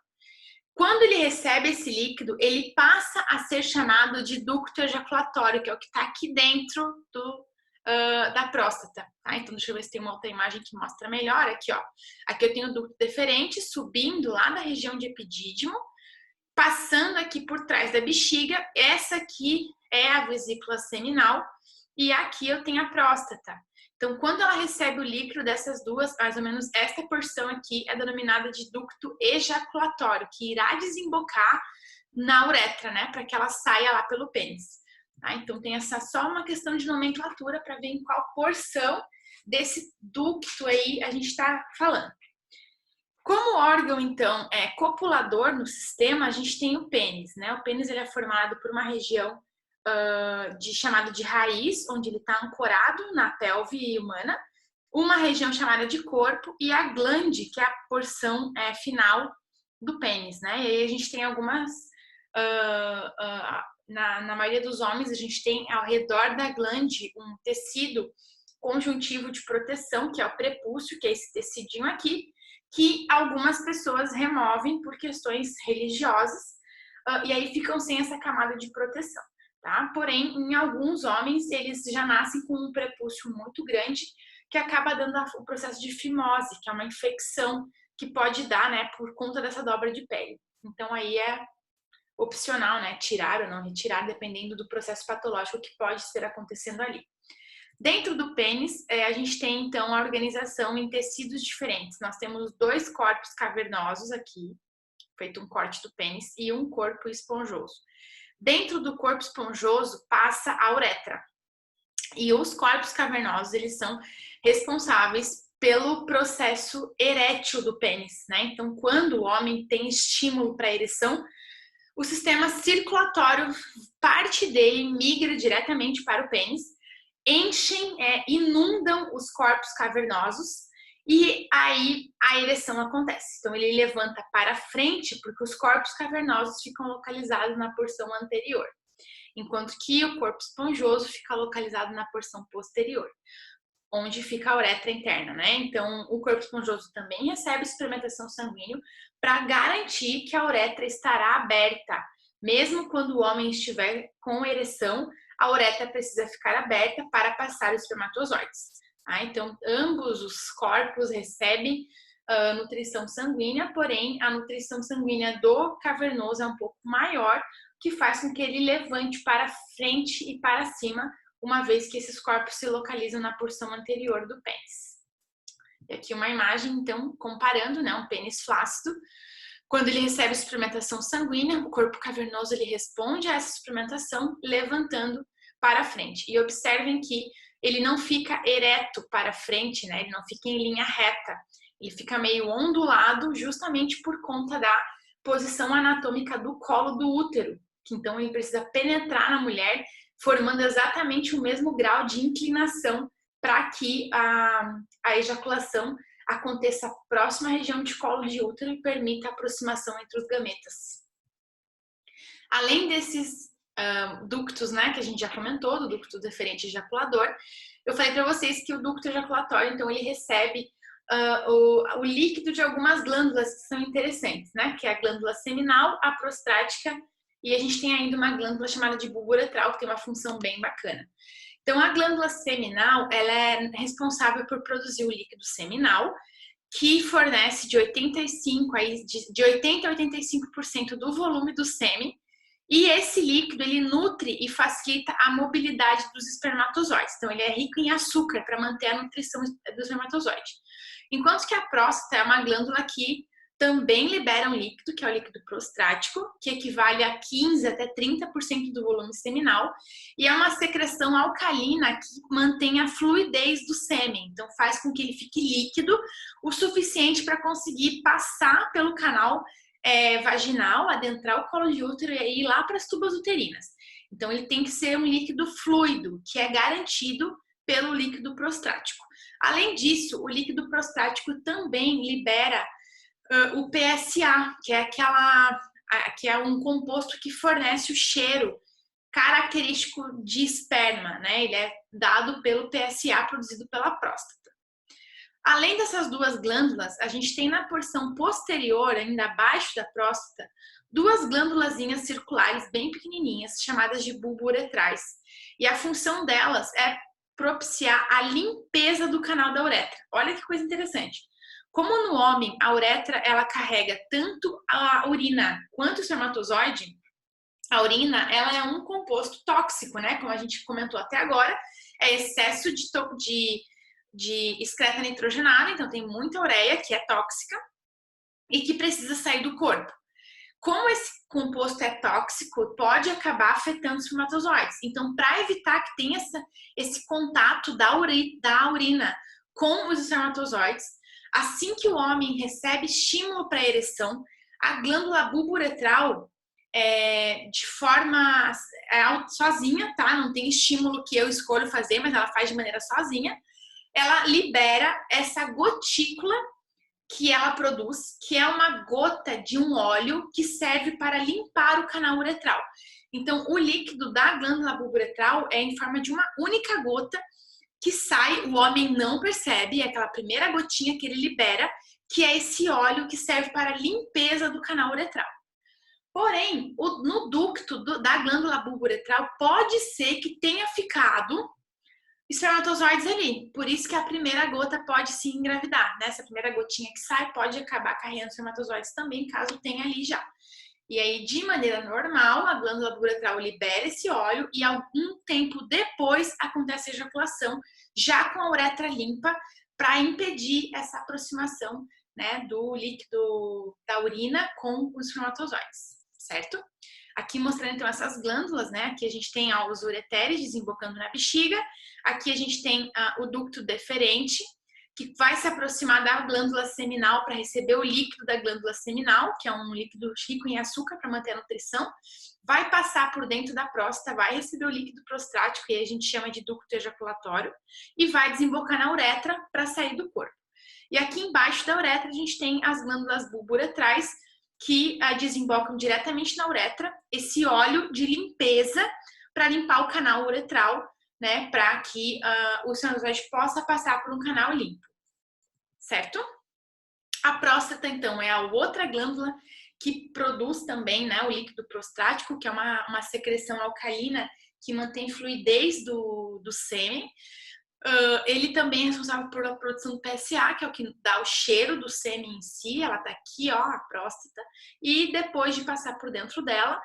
Quando ele recebe esse líquido, ele passa a ser chamado de ducto ejaculatório, que é o que está aqui dentro da próstata. Tá? Então, deixa eu ver se tem uma outra imagem que mostra melhor. Aqui, ó. Aqui eu tenho o ducto deferente subindo lá da região de epidídimo, passando aqui por trás da bexiga. Essa aqui é a vesícula seminal e aqui eu tenho a próstata. Então, quando ela recebe o líquido dessas duas, mais ou menos essa porção aqui é denominada de ducto ejaculatório, que irá desembocar na uretra, né, para que ela saia lá pelo pênis. Tá? Então, tem só uma questão de nomenclatura para ver em qual porção desse ducto aí a gente está falando. Como órgão, então, copulador no sistema, a gente tem o pênis, né? O pênis ele é formado por uma região chamada de raiz, onde ele está ancorado na pelve humana, uma região chamada de corpo e a glande, que é a porção final do pênis, né? E aí a gente tem algumas, na maioria dos homens, a gente tem ao redor da glande um tecido conjuntivo de proteção, que é o prepúcio, que é esse tecidinho aqui, que algumas pessoas removem por questões religiosas, e aí ficam sem essa camada de proteção, tá? Porém, em alguns homens, eles já nascem com um prepúcio muito grande, que acaba dando o processo de fimose, que é uma infecção que pode dar, né, por conta dessa dobra de pele. Então, aí é opcional, né, tirar ou não retirar, dependendo do processo patológico que pode estar acontecendo ali. Dentro do pênis, a gente tem, então, a organização em tecidos diferentes. Nós temos 2 corpos cavernosos aqui, feito um corte do pênis, e um corpo esponjoso. Dentro do corpo esponjoso passa a uretra. E os corpos cavernosos, eles são responsáveis pelo processo erétil do pênis, né? Então, quando o homem tem estímulo para ereção, o sistema circulatório, parte dele migra diretamente para o pênis, inundam os corpos cavernosos e aí a ereção acontece. Então ele levanta para frente porque os corpos cavernosos ficam localizados na porção anterior, enquanto que o corpo esponjoso fica localizado na porção posterior, onde fica a uretra interna, né? Então o corpo esponjoso também recebe suplementação sanguínea para garantir que a uretra estará aberta, mesmo quando o homem estiver com ereção. A uretra precisa ficar aberta para passar os espermatozoides. Tá? Então, ambos os corpos recebem nutrição sanguínea, porém, a nutrição sanguínea do cavernoso é um pouco maior, que faz com que ele levante para frente e para cima, uma vez que esses corpos se localizam na porção anterior do pênis. E aqui uma imagem, então, comparando, né, um pênis flácido. Quando ele recebe suplementação sanguínea, o corpo cavernoso ele responde a essa suplementação, levantando para frente. E observem que ele não fica ereto para frente, né? Ele não fica em linha reta. Ele fica meio ondulado, justamente por conta da posição anatômica do colo do útero. Então, ele precisa penetrar na mulher, formando exatamente o mesmo grau de inclinação para que a ejaculação aconteça próxima à região de colo de útero e permita a aproximação entre os gametas. Além desses ductos, né, que a gente já comentou, do ducto deferente ejaculador, eu falei para vocês que o ducto ejaculatório, então, ele recebe o líquido de algumas glândulas que são interessantes, né, que é a glândula seminal, a prostática, e a gente tem ainda uma glândula chamada de bulbo uretral, que tem uma função bem bacana. Então, a glândula seminal, ela é responsável por produzir o líquido seminal, que fornece de 80 a 85% do volume do sêmen, e esse líquido, ele nutre e facilita a mobilidade dos espermatozoides. Então, ele é rico em açúcar para manter a nutrição do espermatozoide. Enquanto que a próstata é uma glândula que também libera um líquido, que é o líquido prostático, que equivale a 15 até 30% do volume seminal, e é uma secreção alcalina que mantém a fluidez do sêmen, então faz com que ele fique líquido o suficiente para conseguir passar pelo canal vaginal, adentrar o colo de útero e ir lá para as tubas uterinas. Então ele tem que ser um líquido fluido, que é garantido pelo líquido prostático. Além disso, o líquido prostático também libera o PSA, que é um composto que fornece o cheiro característico de esperma, né? Ele é dado pelo PSA produzido pela próstata. Além dessas duas glândulas, a gente tem na porção posterior, ainda abaixo da próstata, duas glândulazinhas circulares bem pequenininhas, chamadas de bulbo-uretrais. E a função delas é propiciar a limpeza do canal da uretra. Olha que coisa interessante. Como no homem, a uretra ela carrega tanto a urina quanto o espermatozoide, a urina ela é um composto tóxico, né? Como a gente comentou até agora, é excesso de excreta nitrogenada, então tem muita ureia que é tóxica e que precisa sair do corpo. Como esse composto é tóxico, pode acabar afetando os espermatozoides. Então, para evitar que tenha esse contato da urina com os espermatozoides, assim que o homem recebe estímulo para a ereção, a glândula bulbo-uretral, de forma sozinha, tá? Não tem estímulo que eu escolho fazer, mas ela faz de maneira sozinha. Ela libera essa gotícula que ela produz, que é uma gota de um óleo que serve para limpar o canal uretral. Então, o líquido da glândula bulbo-uretral é em forma de uma única gota que sai, o homem não percebe, é aquela primeira gotinha que ele libera, que é esse óleo que serve para a limpeza do canal uretral. Porém, no ducto da glândula bulbo-uretral pode ser que tenha ficado espermatozoides ali. Por isso que a primeira gota pode se engravidar, né? Essa primeira gotinha que sai pode acabar carregando espermatozoides também, caso tenha ali já. E aí, de maneira normal, a glândula bulbo-uretral libera esse óleo e algum tempo depois acontece a ejaculação, já com a uretra limpa, para impedir essa aproximação, né, do líquido da urina com os espermatozoides, certo? Aqui mostrando então essas glândulas, né? Aqui a gente tem os ureteres desembocando na bexiga, aqui a gente tem o ducto deferente, que vai se aproximar da glândula seminal para receber o líquido da glândula seminal, que é um líquido rico em açúcar para manter a nutrição, vai passar por dentro da próstata, vai receber o líquido prostático, que a gente chama de ducto ejaculatório, e vai desembocar na uretra para sair do corpo. E aqui embaixo da uretra a gente tem as glândulas bulbo-uretrais, que desembocam diretamente na uretra, esse óleo de limpeza para limpar o canal uretral, né, para que o espermatozoide possa passar por um canal limpo, certo? A próstata, então, é a outra glândula que produz também, né, o líquido prostático, que é uma secreção alcalina que mantém fluidez do sêmen. Ele também é responsável pela produção do PSA, que é o que dá o cheiro do sêmen em si. Ela tá aqui, ó, a próstata. E depois de passar por dentro dela,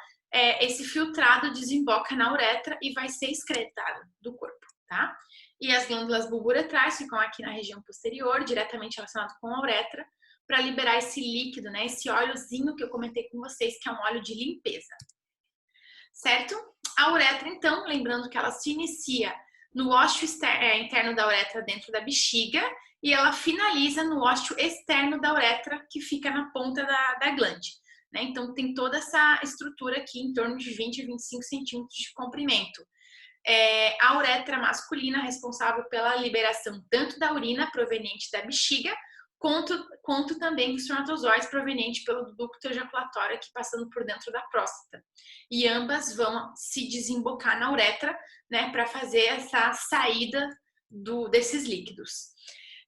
esse filtrado desemboca na uretra e vai ser excretado do corpo, tá? E as glândulas bulbo-uretrais ficam aqui na região posterior, diretamente relacionado com a uretra, para liberar esse líquido, né? Esse óleozinho que eu comentei com vocês, que é um óleo de limpeza, certo? A uretra, então, lembrando que ela se inicia no ósseo interno da uretra dentro da bexiga e ela finaliza no ósseo externo da uretra que fica na ponta da glande, né? Então tem toda essa estrutura aqui em torno de 20 a 25 centímetros de comprimento. A uretra masculina é responsável pela liberação tanto da urina proveniente da bexiga quanto também dos espermatozoides provenientes pelo ducto ejaculatório aqui passando por dentro da próstata. E ambas vão se desembocar na uretra, né, para fazer essa saída desses líquidos.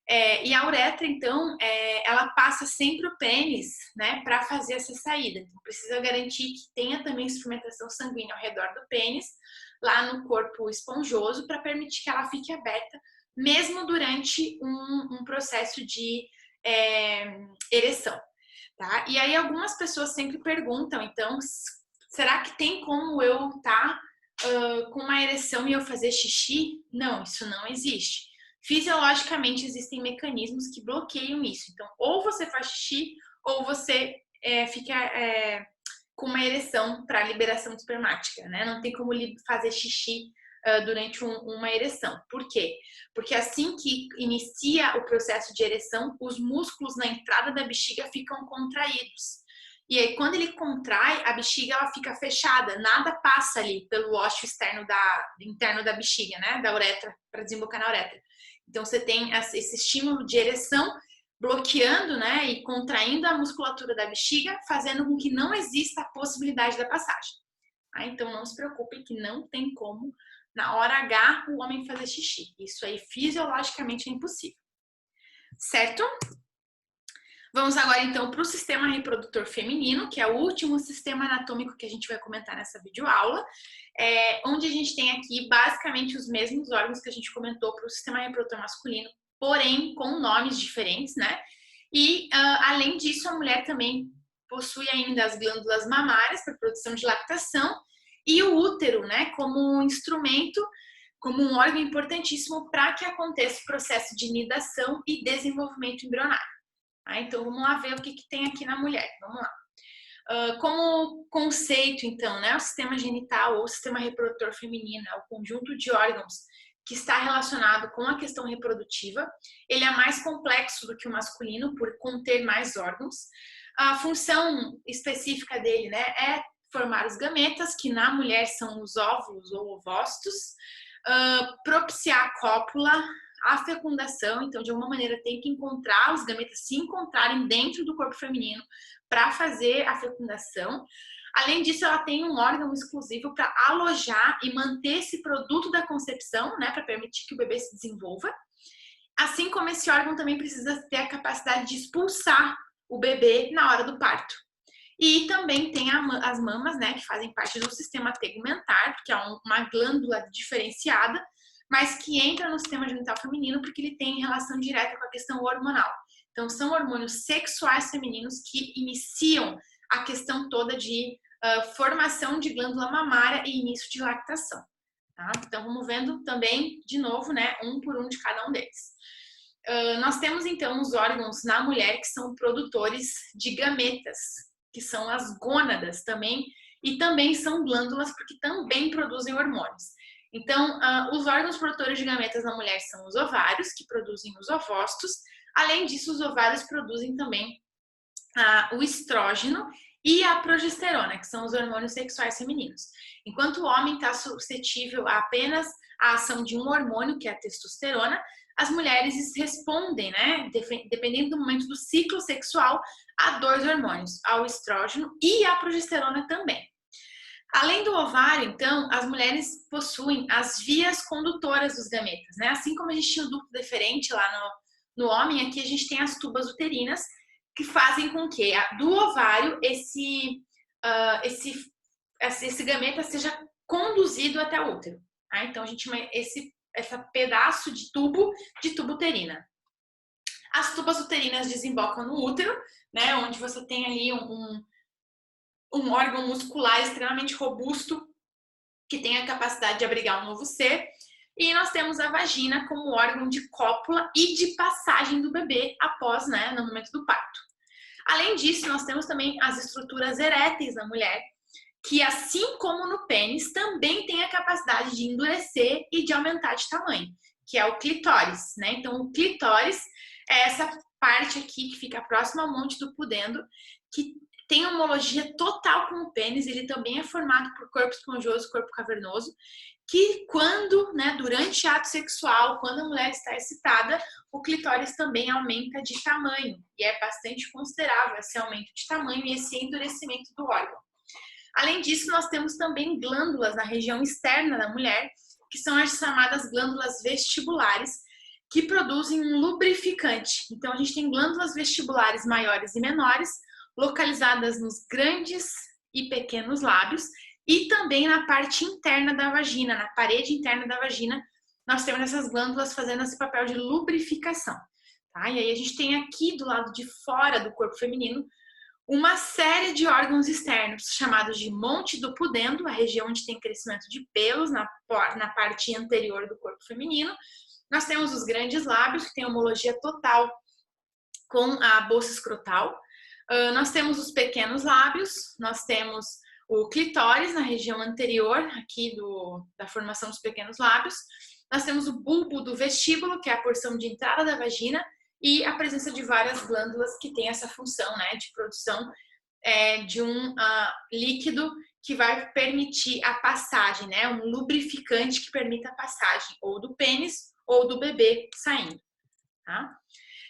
E a uretra, então, ela passa sempre o pênis, né, para fazer essa saída. Então, precisa garantir que tenha também suplementação sanguínea ao redor do pênis, lá no corpo esponjoso, para permitir que ela fique aberta, mesmo durante um processo de ereção, tá? E aí algumas pessoas sempre perguntam, então, será que tem como eu estar com uma ereção e eu fazer xixi? Não, isso não existe. Fisiologicamente existem mecanismos que bloqueiam isso. Então, ou você faz xixi, ou você fica com uma ereção para liberação espermática, né? Não tem como fazer xixi durante uma ereção. Por quê? Porque assim que inicia o processo de ereção, os músculos na entrada da bexiga ficam contraídos. E aí, quando ele contrai, a bexiga ela fica fechada, nada passa ali pelo ósseo interno da bexiga, né? Da uretra, para desembocar na uretra. Então, você tem esse estímulo de ereção bloqueando, né, e contraindo a musculatura da bexiga, fazendo com que não exista a possibilidade da passagem. Então, não se preocupem que não tem como, na hora H, o homem fazer xixi. Isso aí, fisiologicamente, é impossível. Certo? Vamos agora, então, para o sistema reprodutor feminino, que é o último sistema anatômico que a gente vai comentar nessa videoaula, onde a gente tem aqui, basicamente, os mesmos órgãos que a gente comentou para o sistema reprodutor masculino, porém com nomes diferentes, né? E, além disso, a mulher também possui ainda as glândulas mamárias para produção de lactação e o útero, né? Como um instrumento, como um órgão importantíssimo para que aconteça o processo de nidação e desenvolvimento embrionário. Então, vamos lá ver o que tem aqui na mulher. Vamos lá. Como conceito, então, né? O sistema genital ou o sistema reprodutor feminino é o conjunto de órgãos que está relacionado com a questão reprodutiva. Ele é mais complexo do que o masculino por conter mais órgãos. A função específica dele, né, é formar os gametas, que na mulher são os óvulos ou ovócitos, propiciar a cópula, a fecundação. Então, de alguma maneira, tem que encontrar os gametas se encontrarem dentro do corpo feminino para fazer a fecundação. Além disso, ela tem um órgão exclusivo para alojar e manter esse produto da concepção, né, para permitir que o bebê se desenvolva. Assim como esse órgão também precisa ter a capacidade de expulsar o bebê na hora do parto. E também tem as mamas, né, que fazem parte do sistema tegumentar, que é uma glândula diferenciada, mas que entra no sistema genital feminino porque ele tem relação direta com a questão hormonal. Então, são hormônios sexuais femininos que iniciam a questão toda de formação de glândula mamária e início de lactação. Tá? Então, vamos vendo também, de novo, né, um por um de cada um deles. Nós temos, então, os órgãos na mulher que são produtores de gametas, que são as gônadas também, e também são glândulas porque também produzem hormônios. Então, os órgãos produtores de gametas na mulher são os ovários, que produzem os ovócitos. Além disso, os ovários produzem também o estrógeno e a progesterona, que são os hormônios sexuais femininos. Enquanto o homem está suscetível a apenas a ação de um hormônio, que é a testosterona, as mulheres respondem, né, dependendo do momento do ciclo sexual, a 2 hormônios, ao estrógeno e à progesterona também. Além do ovário, então, as mulheres possuem as vias condutoras dos gametas, né? Assim como a gente tinha o ducto deferente lá no homem, aqui a gente tem as tubas uterinas, que fazem com que do ovário esse gameta seja conduzido até o útero. Tá? Então, a gente chama esse pedaço de tubo uterina. As tubas uterinas desembocam no útero, né, onde você tem ali um órgão muscular extremamente robusto que tem a capacidade de abrigar um novo ser. E nós temos a vagina como órgão de cópula e de passagem do bebê após, né, no momento do parto. Além disso, nós temos também as estruturas eréteis na mulher, que assim como no pênis, também tem a capacidade de endurecer e de aumentar de tamanho, que é o clitóris, né? Então, o clitóris é essa parte aqui que fica próxima ao monte do pudendo, que tem homologia total com o pênis, ele também é formado por corpo esponjoso, corpo cavernoso, que quando, né, durante o ato sexual, quando a mulher está excitada, o clitóris também aumenta de tamanho, e é bastante considerável esse aumento de tamanho e esse endurecimento do órgão. Além disso, nós temos também glândulas na região externa da mulher, que são as chamadas glândulas vestibulares, que produzem um lubrificante. Então, a gente tem glândulas vestibulares maiores e menores, localizadas nos grandes e pequenos lábios, e também na parte interna da vagina, na parede interna da vagina, nós temos essas glândulas fazendo esse papel de lubrificação. Tá? E aí a gente tem aqui do lado de fora do corpo feminino uma série de órgãos externos, chamados de monte do pudendo, a região onde tem crescimento de pelos na parte anterior do corpo feminino. Nós temos os grandes lábios, que têm homologia total com a bolsa escrotal. Nós temos os pequenos lábios, nós temos o clitóris na região anterior aqui da formação dos pequenos lábios. Nós temos o bulbo do vestíbulo, que é a porção de entrada da vagina, e a presença de várias glândulas que tem essa função, né, de produção de um líquido que vai permitir a passagem, né, um lubrificante que permita a passagem ou do pênis ou do bebê saindo. Tá?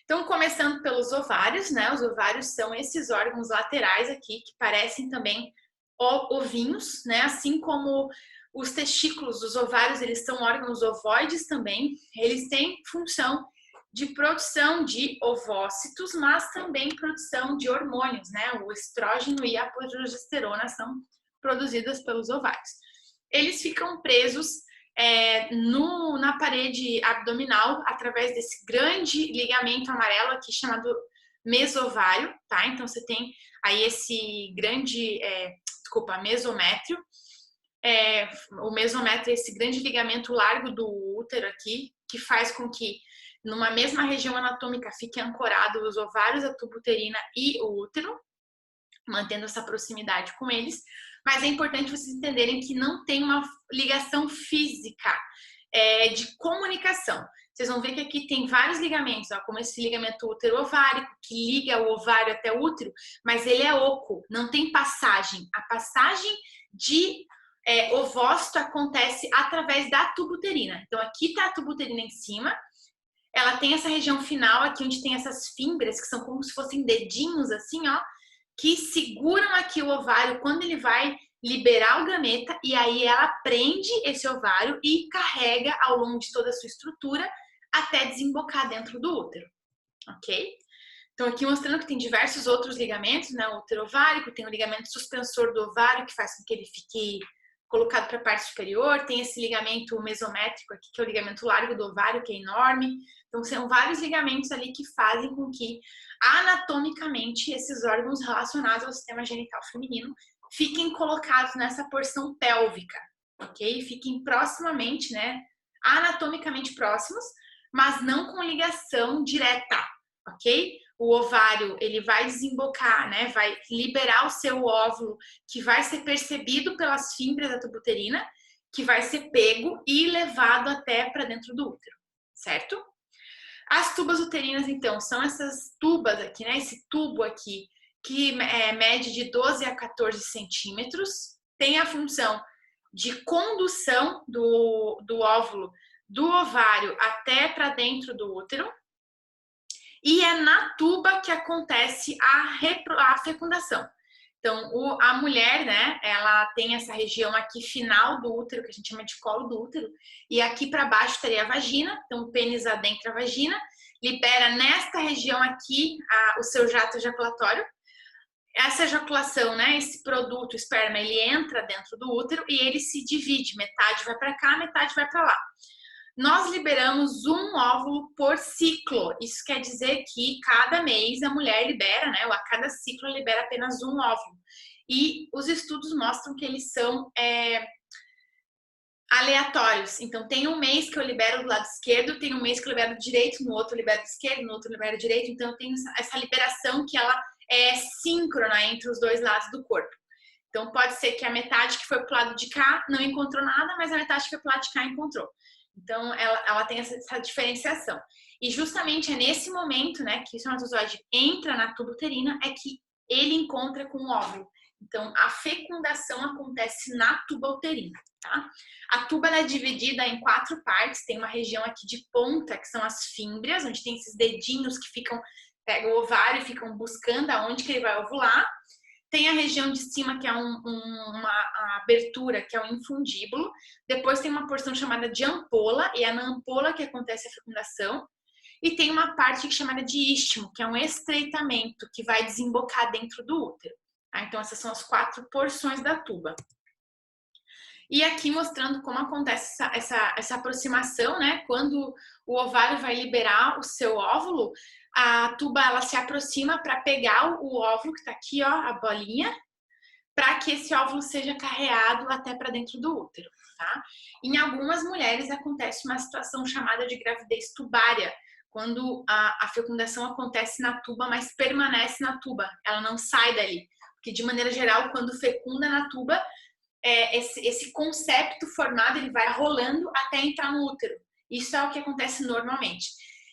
Então, começando pelos ovários, né, os ovários são esses órgãos laterais aqui que parecem também ovinhos, né, assim como os testículos dos ovários, eles são órgãos ovoides também, eles têm função de produção de ovócitos, mas também produção de hormônios, né? O estrógeno e a progesterona são produzidas pelos ovários. Eles ficam presos na parede abdominal através desse grande ligamento amarelo aqui chamado mesovário, tá? Então você tem aí esse grande, mesométrio. O mesométrio é esse grande ligamento largo do útero aqui, que faz com que numa mesma região anatômica fiquem ancorados os ovários, a tuba uterina e o útero, mantendo essa proximidade com eles. Mas é importante vocês entenderem que não tem uma ligação física de comunicação. Vocês vão ver que aqui tem vários ligamentos, ó, como esse ligamento útero-ovárico, que liga o ovário até o útero, mas ele é oco, não tem passagem. A passagem de ovócito acontece através da tuba uterina. Então, aqui está a tuba uterina em cima, ela tem essa região final aqui onde tem essas fímbrias, que são como se fossem dedinhos assim, ó, que seguram aqui o ovário quando ele vai liberar o gameta, e aí ela prende esse ovário e carrega ao longo de toda a sua estrutura até desembocar dentro do útero, ok? Então aqui mostrando que tem diversos outros ligamentos, né? O útero ovárico, tem o ligamento suspensor do ovário, que faz com que ele fique colocado para a parte superior, tem esse ligamento mesométrico aqui, que é o ligamento largo do ovário, que é enorme. Então são vários ligamentos ali que fazem com que anatomicamente esses órgãos relacionados ao sistema genital feminino fiquem colocados nessa porção pélvica, ok? Fiquem proximamente, né? Anatomicamente próximos, mas não com ligação direta, ok? O ovário, ele vai desembocar, né? Vai liberar o seu óvulo, que vai ser percebido pelas fímbrias da tuba uterina, que vai ser pego e levado até para dentro do útero, certo? As tubas uterinas, então, são essas tubas aqui, né? Esse tubo aqui, que mede de 12 a 14 centímetros, tem a função de condução do óvulo do ovário até para dentro do útero, e é na tuba que acontece a fecundação. Então, a mulher, né, ela tem essa região aqui final do útero, que a gente chama de colo do útero, e aqui para baixo estaria a vagina, então o pênis adentra a vagina, libera nesta região aqui o seu jato ejaculatório. Essa ejaculação, né, esse produto, o esperma, ele entra dentro do útero e ele se divide, metade vai para cá, metade vai para lá. Nós liberamos um óvulo por ciclo. Isso quer dizer que cada mês a mulher libera, né? Ou a cada ciclo libera apenas um óvulo. E os estudos mostram que eles são aleatórios. Então, tem um mês que eu libero do lado esquerdo, tem um mês que eu libero do direito, no outro eu libero do esquerdo, no outro eu libero do direito. Então, eu tenho essa liberação que ela é síncrona entre os dois lados do corpo. Então, pode ser que a metade que foi pro lado de cá não encontrou nada, mas a metade que foi pro lado de cá encontrou. Então, ela tem essa diferenciação. E justamente é nesse momento, né, que o espermatozoide entra na tuba uterina, é que ele encontra com o óvulo. Então, a fecundação acontece na tuba uterina, tá? A tuba é dividida em 4 partes. Tem uma região aqui de ponta, que são as fímbrias, onde tem esses dedinhos que pegam o ovário e ficam buscando aonde que ele vai ovular. Tem a região de cima, que é uma abertura, que é o infundíbulo. Depois tem uma porção chamada de ampola, e é na ampola que acontece a fecundação. E tem uma parte chamada de istmo, que é um estreitamento, que vai desembocar dentro do útero. Tá? Então, essas são as 4 porções da tuba. E aqui mostrando como acontece essa aproximação, né? Quando o ovário vai liberar o seu óvulo, a tuba ela se aproxima para pegar o óvulo, que está aqui, ó, a bolinha, para que esse óvulo seja carreado até para dentro do útero, tá? Em algumas mulheres acontece uma situação chamada de gravidez tubária, quando a fecundação acontece na tuba, mas permanece na tuba, ela não sai dali. Porque, de maneira geral, quando fecunda na tuba, esse concepto formado ele vai rolando até entrar no útero. Isso é o que acontece normalmente.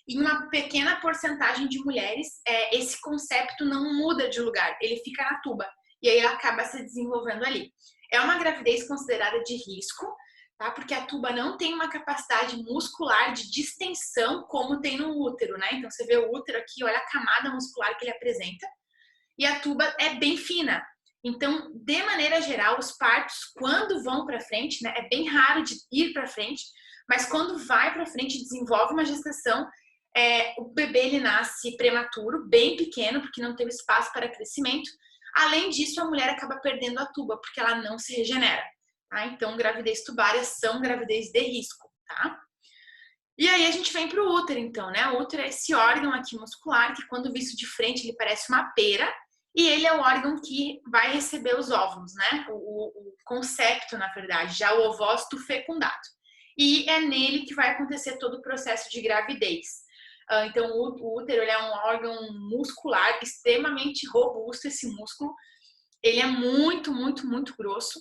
Em uma pequena porcentagem de mulheres, esse concepto não muda de lugar, ele fica na tuba e aí acaba se desenvolvendo ali. É uma gravidez considerada de risco, tá? Porque a tuba não tem uma capacidade muscular de distensão como tem no útero, né? Então você vê o útero aqui, olha a camada muscular que ele apresenta, e a tuba é bem fina. Então, de maneira geral, os partos, quando vão para frente, né, é bem raro de ir para frente, mas quando vai para frente, desenvolve uma gestação, o bebê ele nasce prematuro, bem pequeno, porque não teve espaço para crescimento. Além disso, a mulher acaba perdendo a tuba, porque ela não se regenera. Tá? Então, gravidez tubárias são gravidez de risco, tá? E aí a gente vem para o útero, então, né? O útero é esse órgão aqui muscular, que quando visto de frente, ele parece uma pera, e ele é o órgão que vai receber os óvulos, né? O concepto, na verdade, já o ovócito fecundado. E é nele que vai acontecer todo o processo de gravidez. Então, o útero ele é um órgão muscular extremamente robusto, esse músculo. Ele é muito, muito, muito grosso.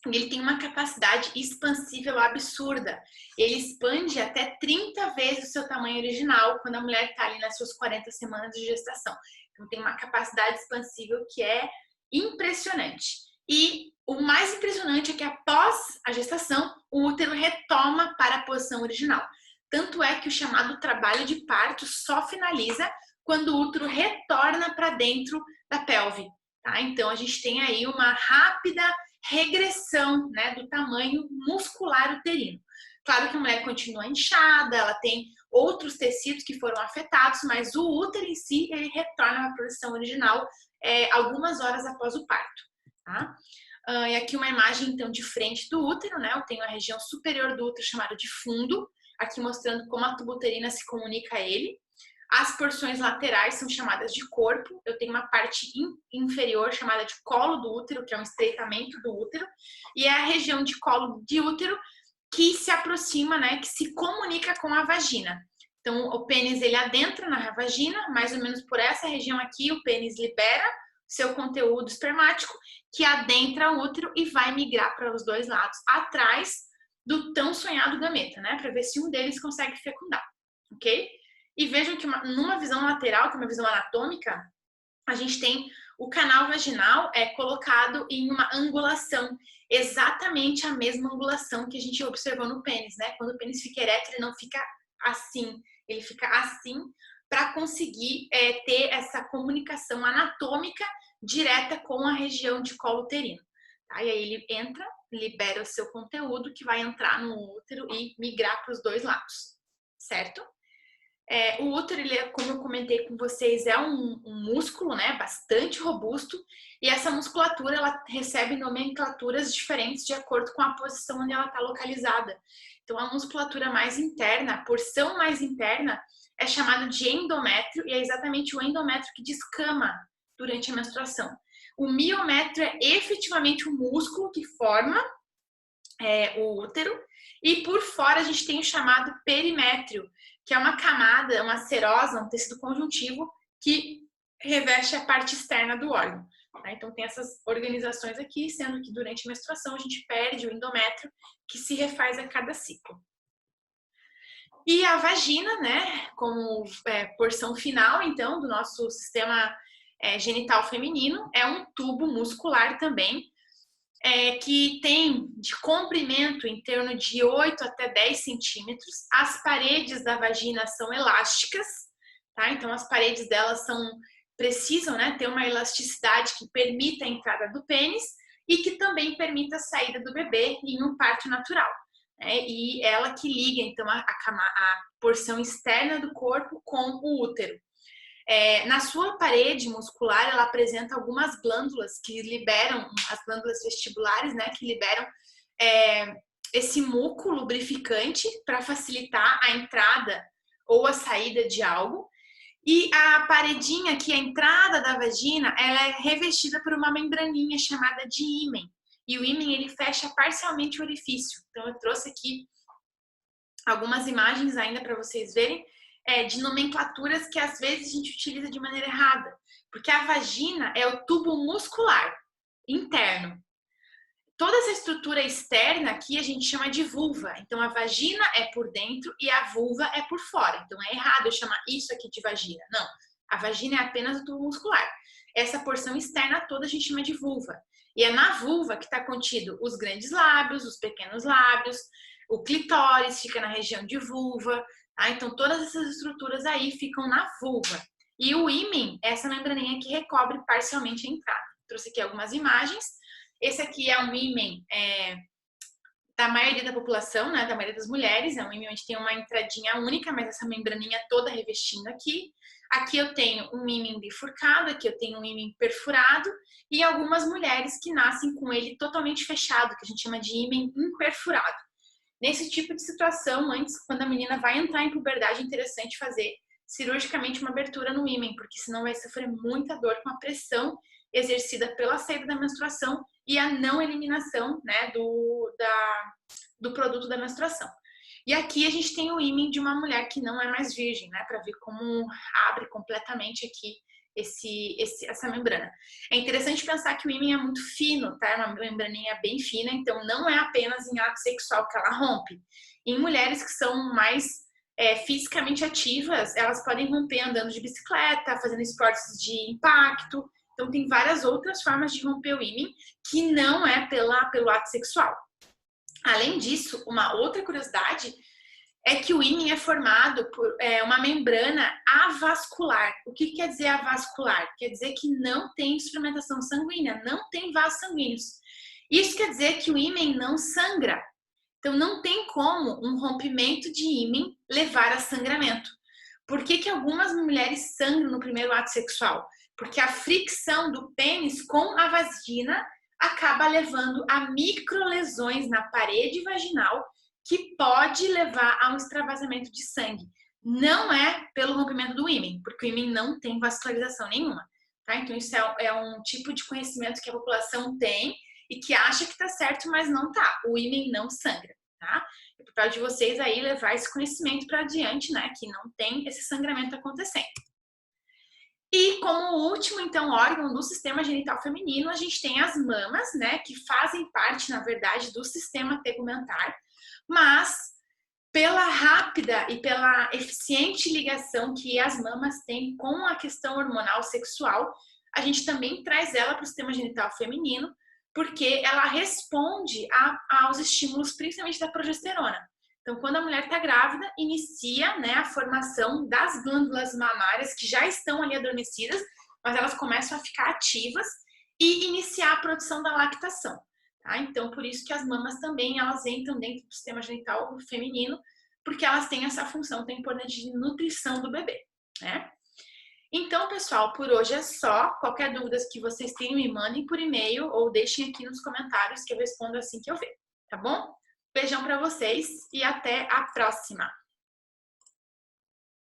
Ele tem uma capacidade expansível absurda. Ele expande até 30 vezes o seu tamanho original quando a mulher está ali nas suas 40 semanas de gestação. Então, tem uma capacidade expansível que é impressionante. E o mais impressionante é que após a gestação, o útero retoma para a posição original. Tanto é que o chamado trabalho de parto só finaliza quando o útero retorna para dentro da pelve, tá? Então, a gente tem aí uma rápida regressão, né, do tamanho muscular uterino. Claro que a mulher continua inchada, ela tem outros tecidos que foram afetados, mas o útero em si, ele retorna à posição original algumas horas após o parto, tá? E aqui uma imagem, então, de frente do útero, né? Eu tenho a região superior do útero chamada de fundo, aqui mostrando como a tuba uterina se comunica a ele. As porções laterais são chamadas de corpo. Eu tenho uma parte inferior chamada de colo do útero, que é um estreitamento do útero, e é a região de colo de útero que se aproxima, né, que se comunica com a vagina. Então, o pênis, ele adentra na vagina, mais ou menos por essa região aqui, o pênis libera seu conteúdo espermático, que adentra o útero e vai migrar para os dois lados, atrás do tão sonhado gameta, né, para ver se um deles consegue fecundar, ok? E vejam que numa visão lateral, que é uma visão anatômica, a gente tem o canal vaginal colocado em uma angulação, exatamente a mesma angulação que a gente observou no pênis, né? Quando o pênis fica ereto, ele não fica assim, ele fica assim para conseguir ter essa comunicação anatômica direta com a região de colo uterino. Tá? E aí ele entra, libera o seu conteúdo que vai entrar no útero e migrar para os dois lados, certo? O útero, ele como eu comentei com vocês, é um músculo, né, bastante robusto, e essa musculatura ela recebe nomenclaturas diferentes de acordo com a posição onde ela está localizada. Então, a musculatura mais interna, a porção mais interna, é chamada de endométrio, e é exatamente o endométrio que descama durante a menstruação. O miométrio é efetivamente o músculo que forma o útero, e por fora a gente tem o chamado perimétrio, que é uma camada, uma serosa, um tecido conjuntivo que reveste a parte externa do órgão. Tá? Então tem essas organizações aqui, sendo que durante a menstruação a gente perde o endométrio, que se refaz a cada ciclo. E a vagina, né, como porção final, então, do nosso sistema genital feminino, é um tubo muscular também, que tem de comprimento em torno de 8 até 10 centímetros. As paredes da vagina são elásticas, tá? Então as paredes delas precisam, né, ter uma elasticidade que permita a entrada do pênis e que também permita a saída do bebê em um parto natural. E ela que liga, então, a porção externa do corpo com o útero. Na sua parede muscular, ela apresenta algumas glândulas que liberam, as glândulas vestibulares, né, que liberam esse muco lubrificante para facilitar a entrada ou a saída de algo. E a paredinha aqui, a entrada da vagina, ela é revestida por uma membraninha chamada de ímen. E o ímen, ele fecha parcialmente o orifício. Então, eu trouxe aqui algumas imagens ainda para vocês verem, de nomenclaturas que às vezes a gente utiliza de maneira errada. Porque a vagina é o tubo muscular interno. Toda essa estrutura externa aqui a gente chama de vulva. Então, a vagina é por dentro e a vulva é por fora. Então, é errado eu chamar isso aqui de vagina. Não, a vagina é apenas o tubo muscular. Essa porção externa toda a gente chama de vulva. E é na vulva que está contido os grandes lábios, os pequenos lábios, o clitóris fica na região de vulva. Tá? Então, todas essas estruturas aí ficam na vulva. E o ímen é essa membraninha que recobre parcialmente a entrada. Trouxe aqui algumas imagens. Esse aqui é um ímen da maioria da população, né, da maioria das mulheres. É um ímen onde tem uma entradinha única, mas essa membraninha toda revestindo aqui. Aqui eu tenho um ímen bifurcado, aqui eu tenho um ímen perfurado. E algumas mulheres que nascem com ele totalmente fechado, que a gente chama de ímen imperfurado. Nesse tipo de situação, antes, quando a menina vai entrar em puberdade, é interessante fazer cirurgicamente uma abertura no ímen, porque senão vai sofrer muita dor com a pressão exercida pela saída da menstruação e a não eliminação, né, do produto da menstruação. E aqui a gente tem o ímen de uma mulher que não é mais virgem, né, para ver como abre completamente aqui essa membrana. É interessante pensar que o ímen é muito fino, tá? É uma membraninha bem fina, então não é apenas em ato sexual que ela rompe. Em mulheres que são mais fisicamente ativas, elas podem romper andando de bicicleta, fazendo esportes de impacto. Então tem várias outras formas de romper o ímen que não é pelo ato sexual. Além disso, uma outra curiosidade é que o ímen é formado por uma membrana avascular. O que quer dizer avascular? Quer dizer que não tem suplementação sanguínea, não tem vasos sanguíneos. Isso quer dizer que o ímen não sangra. Então, não tem como um rompimento de ímen levar a sangramento. Por que algumas mulheres sangram no primeiro ato sexual? Porque a fricção do pênis com a vagina acaba levando a microlesões na parede vaginal que pode levar a um extravasamento de sangue. Não é pelo rompimento do ímen, porque o ímen não tem vascularização nenhuma. Tá? Então, isso é um tipo de conhecimento que a população tem e que acha que está certo, mas não tá. O ímen não sangra. Tá? É papel de vocês aí levar esse conhecimento para adiante, né? Que não tem esse sangramento acontecendo. E como último, então, órgão do sistema genital feminino, a gente tem as mamas, né? Que fazem parte, na verdade, do sistema tegumentar, mas pela rápida e pela eficiente ligação que as mamas têm com a questão hormonal sexual, a gente também traz ela para o sistema genital feminino, porque ela responde aos estímulos, principalmente da progesterona. Então, quando a mulher está grávida, inicia, né, a formação das glândulas mamárias que já estão ali adormecidas, mas elas começam a ficar ativas e iniciar a produção da lactação. Tá? Então, por isso que as mamas também elas entram dentro do sistema genital feminino, porque elas têm essa função tão importante de nutrição do bebê. Né? Então, pessoal, por hoje é só. Qualquer dúvida que vocês tenham, me mandem por e-mail ou deixem aqui nos comentários que eu respondo assim que eu ver, tá bom? Beijão para vocês e até a próxima!